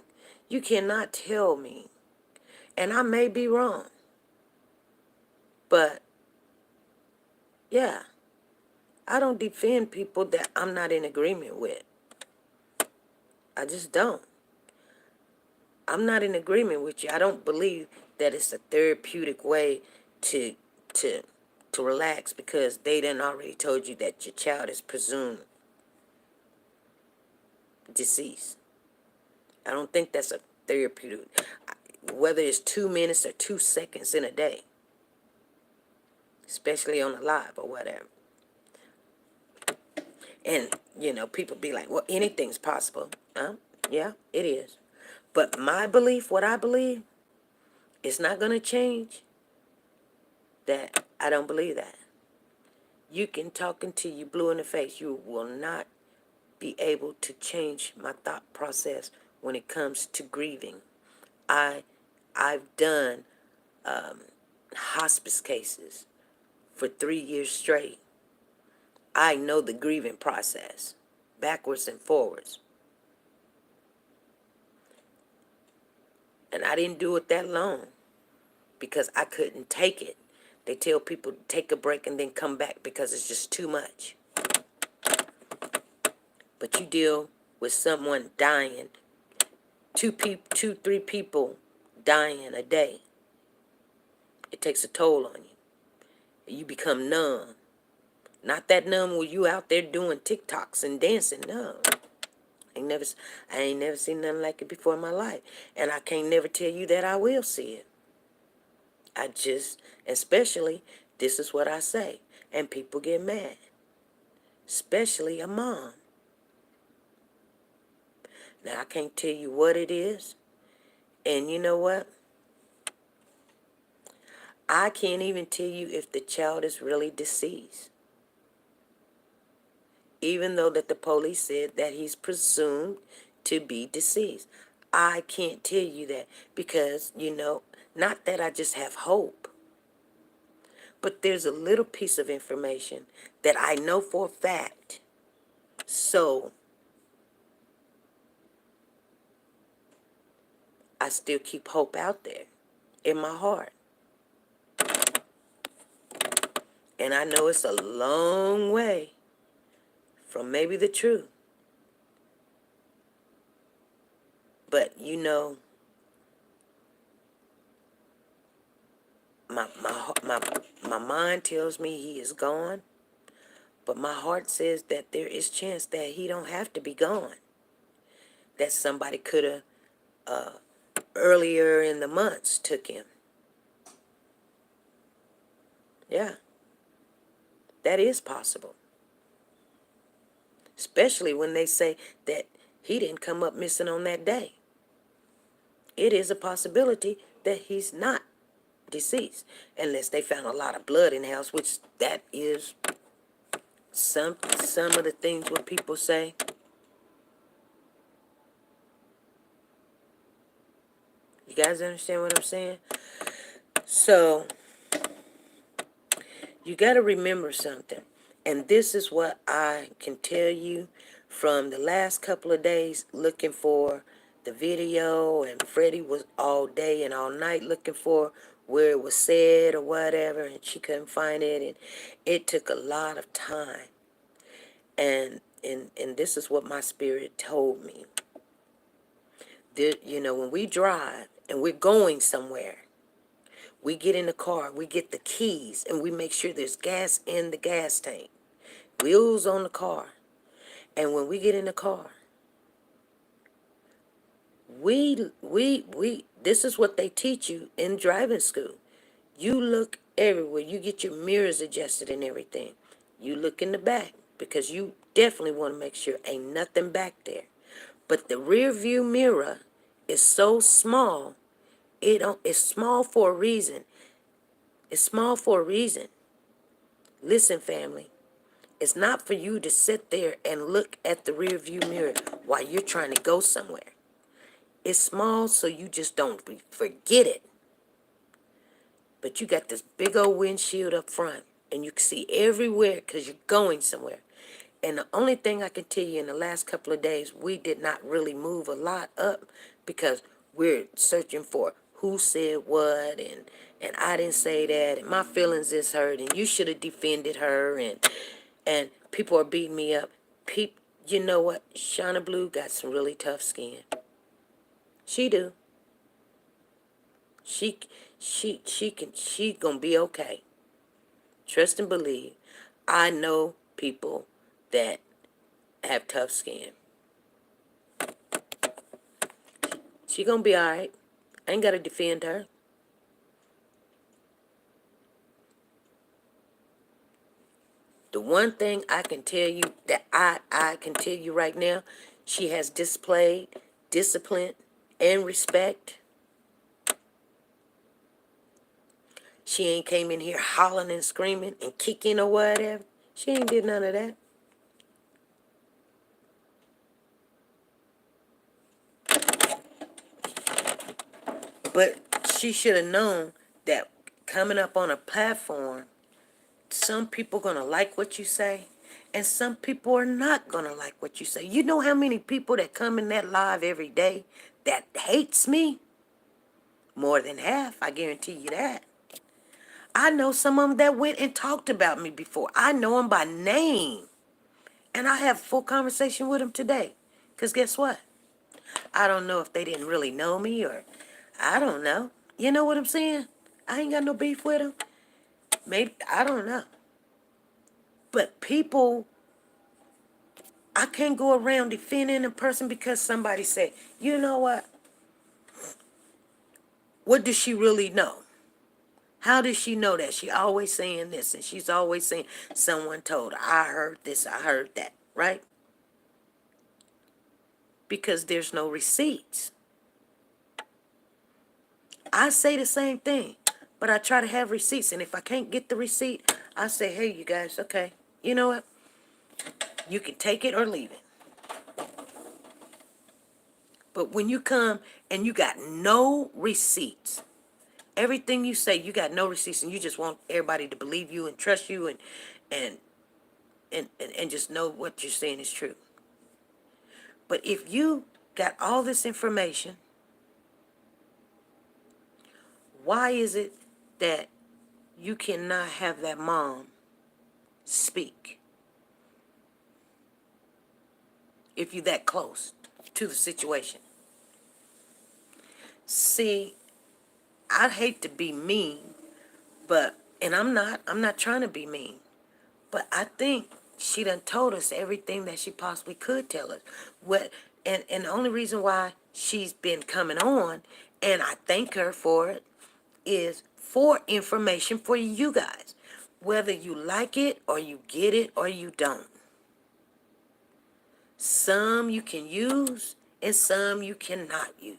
Speaker 1: You cannot tell me, and I may be wrong, but yeah, I don't defend people that I'm not in agreement with. I just don't. I'm not in agreement with you. I don't believe that it's a therapeutic way to to to relax because they done already told you that your child is presumed deceased. I don't think that's a therapeutic, whether it's 2 minutes or 2 seconds in a day, especially on a live or whatever. And, people be like, well, anything's possible. Yeah, it is. But my belief, what I believe, it's not going to change that I don't believe that. You can talk until you blue in the face. You will not be able to change my thought process when it comes to grieving. I, I've done hospice cases for 3 years straight. I know the grieving process, backwards and forwards. And I didn't do it that long because I couldn't take it. They tell people to take a break and then come back because it's just too much. But you deal with someone dying, three people dying a day. It takes a toll on you. You become numb. Not that numb where you out there doing TikToks and dancing. No. I ain't never seen nothing like it before in my life. And I can't never tell you that I will see it. Especially, this is what I say. And people get mad. Especially a mom. Now, I can't tell you what it is. And you know what? I can't even tell you if the child is really deceased. Even though that the police said that he's presumed to be deceased. I can't tell you that because, not that I just have hope, but there's a little piece of information that I know for a fact. So I still keep hope out there in my heart. And I know it's a long way from maybe the truth. But my mind tells me he is gone. But my heart says that there is chance that he don't have to be gone. That somebody could have earlier in the months took him. Yeah, that is possible. Especially when they say that he didn't come up missing on that day. It is a possibility that he's not deceased. Unless they found a lot of blood in the house, which that is some of the things what people say. You guys understand what I'm saying? So, you got to remember something. And this is what I can tell you from the last couple of days looking for the video, and Freddie was all day and all night looking for where it was said or whatever, and she couldn't find it, and it took a lot of time. And this is what my spirit told me. That, when we drive and we're going somewhere, we get in the car, we get the keys, and we make sure there's gas in the gas tank. Wheels on the car. And when we get in the car, this is what they teach you in driving school. You look everywhere. You get your mirrors adjusted and everything. You look in the back because you definitely want to make sure ain't nothing back there. But the rear view mirror is so small. It's small for a reason. It's small for a reason. Listen, family. It's not for you to sit there and look at the rear view mirror while you're trying to go somewhere. It's small so you just don't forget it. But you got this big old windshield up front and you can see everywhere because you're going somewhere. And the only thing I can tell you in the last couple of days, we did not really move a lot up because we're searching for who said what, and I didn't say that, and my feelings is hurt, and you should have defended her, and people are beating me up. You know what? Shauna Blue got some really tough skin. She do. She gonna be okay. Trust and believe. I know people that have tough skin. She gonna be all right. I ain't gotta defend her. The one thing I can tell you that I can tell you right now, she has displayed discipline and respect. She ain't came in here hollering and screaming and kicking or whatever. She ain't did none of that. But she should have known that coming up on a platform, some people gonna like what you say, and some people are not gonna like what you say. You know how many people that come in that live every day that hates me? More than half, I guarantee you that. I know some of them that went and talked about me before. I know them by name. And I have a full conversation with them today. Because guess what? I don't know if they didn't really know me or I don't know. You know what I'm saying? I ain't got no beef with them. Maybe, I don't know. But people, I can't go around defending a person because somebody said, you know what? What does she really know? How does she know that? She always saying this and she's always saying someone told her, I heard this, I heard that, right? Because there's no receipts. I say the same thing, but I try to have receipts. And if I can't get the receipt, I say, hey, you guys, okay, you know what? You can take it or leave it. But when you come and you got no receipts, everything you say, you got no receipts, and you just want everybody to believe you and trust you and and just know what you're saying is true. But if you got all this information, why is it that you cannot have that mom speak if you're that close to the situation? See, I'd hate to be mean, but, and I'm not trying to be mean, but I think she done told us everything that she possibly could tell us. What, and the only reason why she's been coming on, and I thank her for it, is for information for you guys. Whether you like it or you get it or you don't. Some you can use and some you cannot use.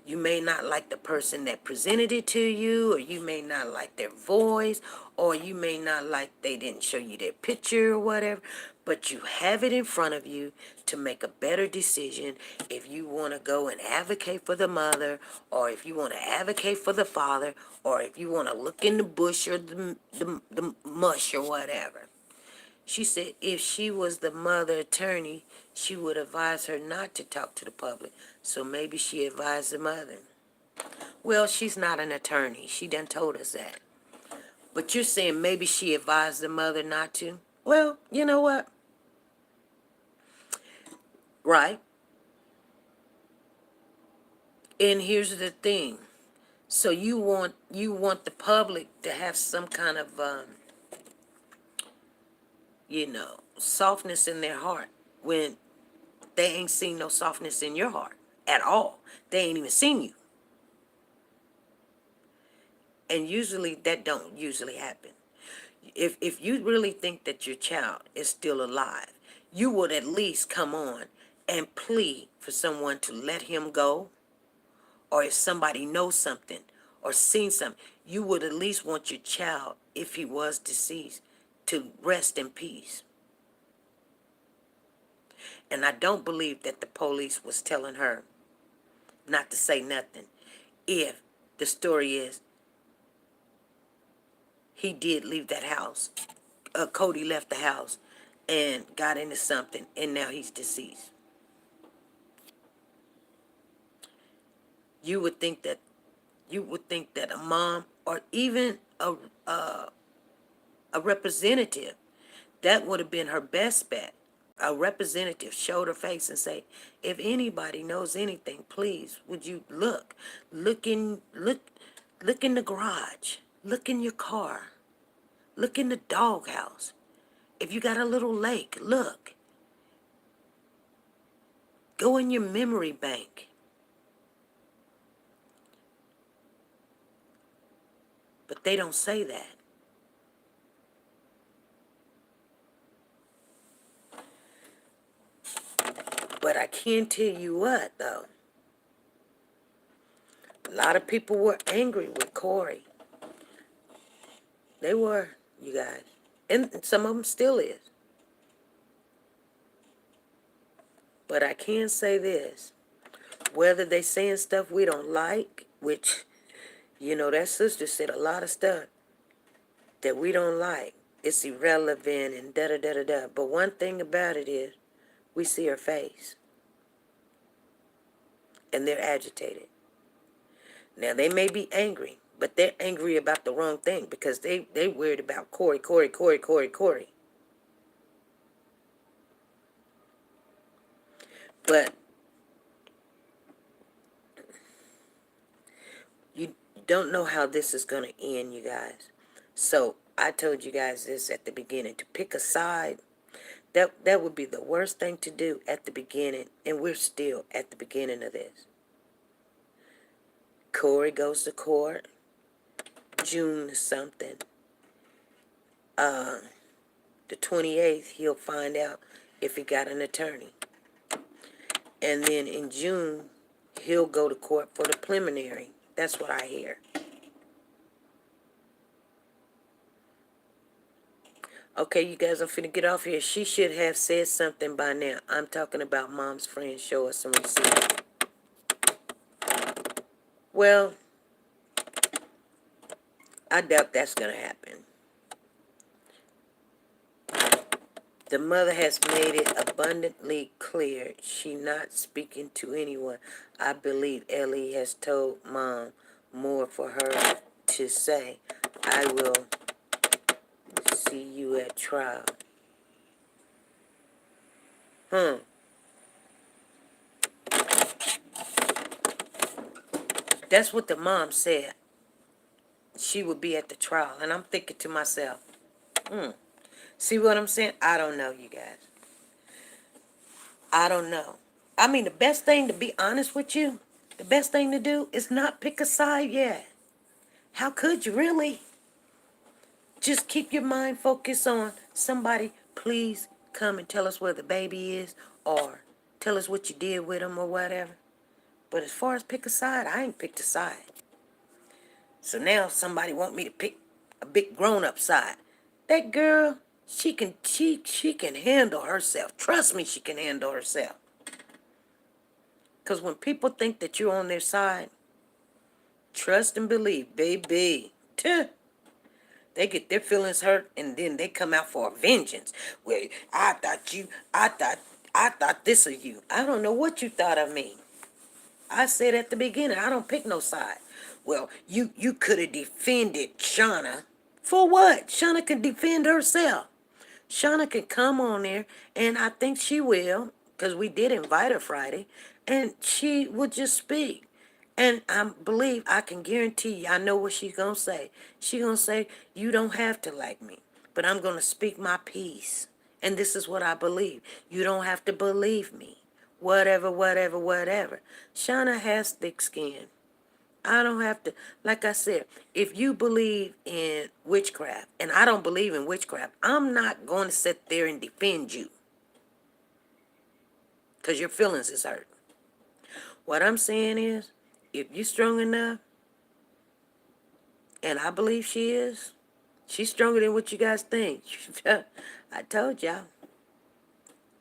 Speaker 1: You may not like the person that presented it to you, or you may not like their voice, or you may not like they didn't show you their picture or whatever, but you have it in front of you to make a better decision if you want to go and advocate for the mother, or if you want to advocate for the father, or if you want to look in the bush or the mush or whatever. She said if she was the mother attorney, she would advise her not to talk to the public. So maybe she advised the mother. Well, she's not an attorney. She done told us that. But you're saying maybe she advised the mother not to? Well, you know what? Right. And here's the thing. So you want the public to have some kind of softness in their heart when they ain't seen no softness in your heart at all. They ain't even seen you. And usually that don't usually happen. If you really think that your child is still alive, you would at least come on and plead for someone to let him go. Or if somebody knows something or seen something, you would at least want your child, if he was deceased, to rest in peace. And I don't believe that the police was telling her not to say nothing. If the story is he did leave that house, Cody left the house and got into something, and now he's deceased. You would think that a mom or even a representative, that would have been her best bet. A representative showed her face and say, if anybody knows anything, please, would you look in the garage, look in your car, look in the doghouse. If you got a little lake, look. Go in your memory bank. But they don't say that. But I can tell you what, though. A lot of people were angry with Corey. They were, you guys. And some of them still is. But I can say this. Whether they saying stuff we don't like, which, that sister said a lot of stuff that we don't like. It's irrelevant and da-da-da-da-da. But one thing about it is we see her face. And they're agitated. Now, they may be angry, but they're angry about the wrong thing because they worried about Corey. But you don't know how this is going to end, you guys. So I told you guys this at the beginning. To pick a side, that would be the worst thing to do at the beginning, and we're still at the beginning of this. Corey goes to court, June something. The 28th, he'll find out if he got an attorney. And then in June, he'll go to court for the preliminary. That's what I hear. Okay, you guys, I'm finna get off here. She should have said something by now. I'm talking about Mom's friend. Show us some receipts. Well, I doubt that's going to happen. The mother has made it abundantly clear she not speaking to anyone. I believe Ellie has told Mom more for her to say. I will see you at trial. That's what the mom said. She would be at the trial. And I'm thinking to myself, see what I'm saying? I don't know, you guys. I don't know. I mean, the best thing, to be honest with you, the best thing to do is not pick a side yet. How could you really? Just keep your mind focused on somebody, please come and tell us where the baby is, or tell us what you did with him or whatever. But as far as pick a side, I ain't picked a side. So now somebody want me to pick a big grown-up side. That girl, she can handle herself. Trust me, she can handle herself. Because when people think that you're on their side, trust and believe, baby. They get their feelings hurt and then they come out for a vengeance. Well, I thought this of you. I don't know what you thought of me. I said at the beginning, I don't pick no side. Well, you could have defended Shauna. For what? Shauna can defend herself. Shauna can come on there, and I think she will, because we did invite her Friday, and she would just speak. And I believe, I can guarantee you, I know what she's going to say. She's going to say, you don't have to like me, but I'm going to speak my piece. And this is what I believe. You don't have to believe me. Whatever. Shauna has thick skin. I don't have to, like I said, if you believe in witchcraft, and I don't believe in witchcraft, I'm not going to sit there and defend you. Because your feelings is hurt. What I'm saying is, if you're strong enough, and I believe she is, she's stronger than what you guys think. I told y'all.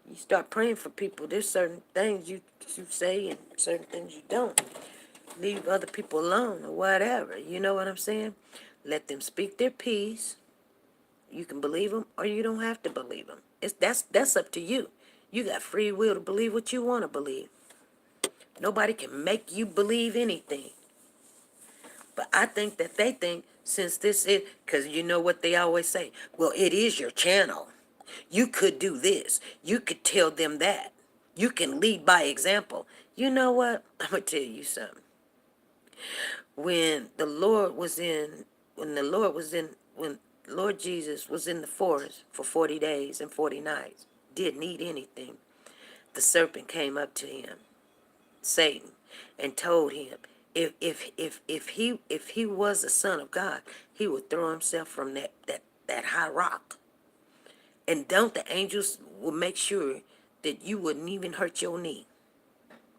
Speaker 1: You start praying for people. There's certain things you say and certain things you don't. Leave other people alone or whatever. You know what I'm saying? Let them speak their piece. You can believe them or you don't have to believe them. That's up to you. You got free will to believe what you want to believe. Nobody can make you believe anything. But I think that they think since this is, because you know what they always say, well, it is your channel. You could do this. You could tell them that. You can lead by example. You know what? I'm going to tell you something. When Lord Jesus was in the forest for 40 days and 40 nights, didn't eat anything, the serpent came up to him, Satan, and told him if he was the Son of God, he would throw himself from that high rock. And don't the angels will make sure that you wouldn't even hurt your knee.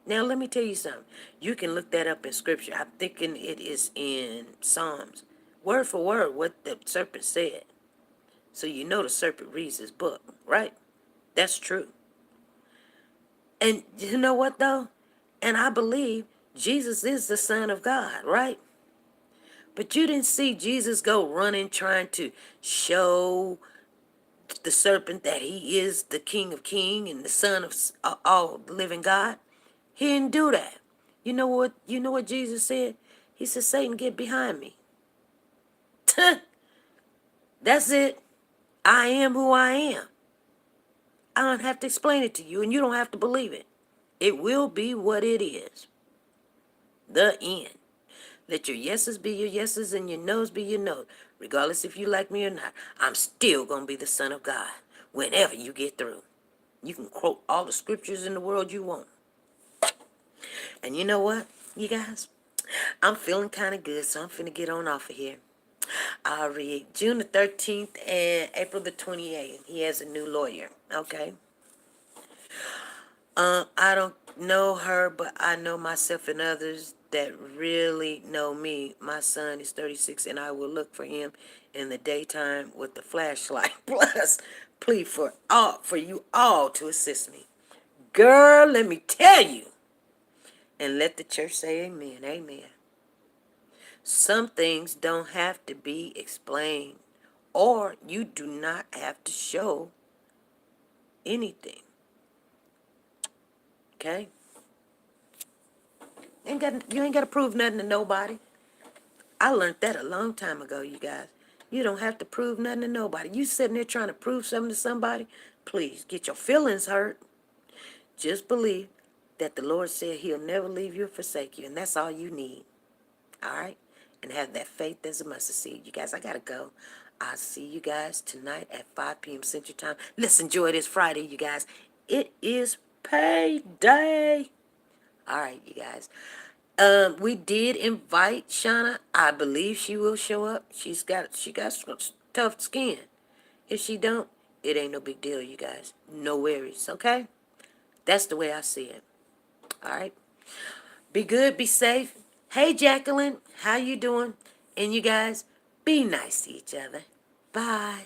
Speaker 1: Now, let me tell you something. You can look that up in Scripture. I'm thinking it is in Psalms. Word for word, what the serpent said. So you know the serpent reads his book, right? That's true. And you know what, though? And I believe Jesus is the Son of God, right? But you didn't see Jesus go running trying to show the serpent that he is the King of Kings and the Son of all the living God. He didn't do that. You know what? You know what Jesus said? He said, "Satan, get behind me." That's it. I am who I am. I don't have to explain it to you, and you don't have to believe it. It will be what it is. The end. Let your yeses be your yeses and your noes be your noes. Regardless if you like me or not, I'm still going to be the Son of God whenever you get through. You can quote all the scriptures in the world you want. And you know what, you guys? I'm feeling kind of good, so I'm finna get on off of here. I'll read June the 13th and April the 28th. He has a new lawyer, okay? I don't know her, but I know myself and others that really know me. My son is 36, and I will look for him in the daytime with the flashlight. Plus, plead for you all to assist me. Girl, let me tell you. And let the church say amen. Amen. Some things don't have to be explained, or you do not have to show anything. Okay? You ain't got to prove nothing to nobody. I learned that a long time ago, you guys. You don't have to prove nothing to nobody. You sitting there trying to prove something to somebody, please get your feelings hurt. Just believe that the Lord said he'll never leave you or forsake you, and that's all you need. All right? And have that faith as a mustard seed. You guys, I got to go. I'll see you guys tonight at 5 p.m. Central Time. Let's enjoy this Friday, you guys. It is payday. All right, you guys. We did invite Shauna. I believe she will show up. She got tough skin. If she don't, it ain't no big deal, you guys. No worries, okay? That's the way I see it. All right. Be good, be safe. Hey, Jacqueline, how you doing? And you guys, be nice to each other. Bye.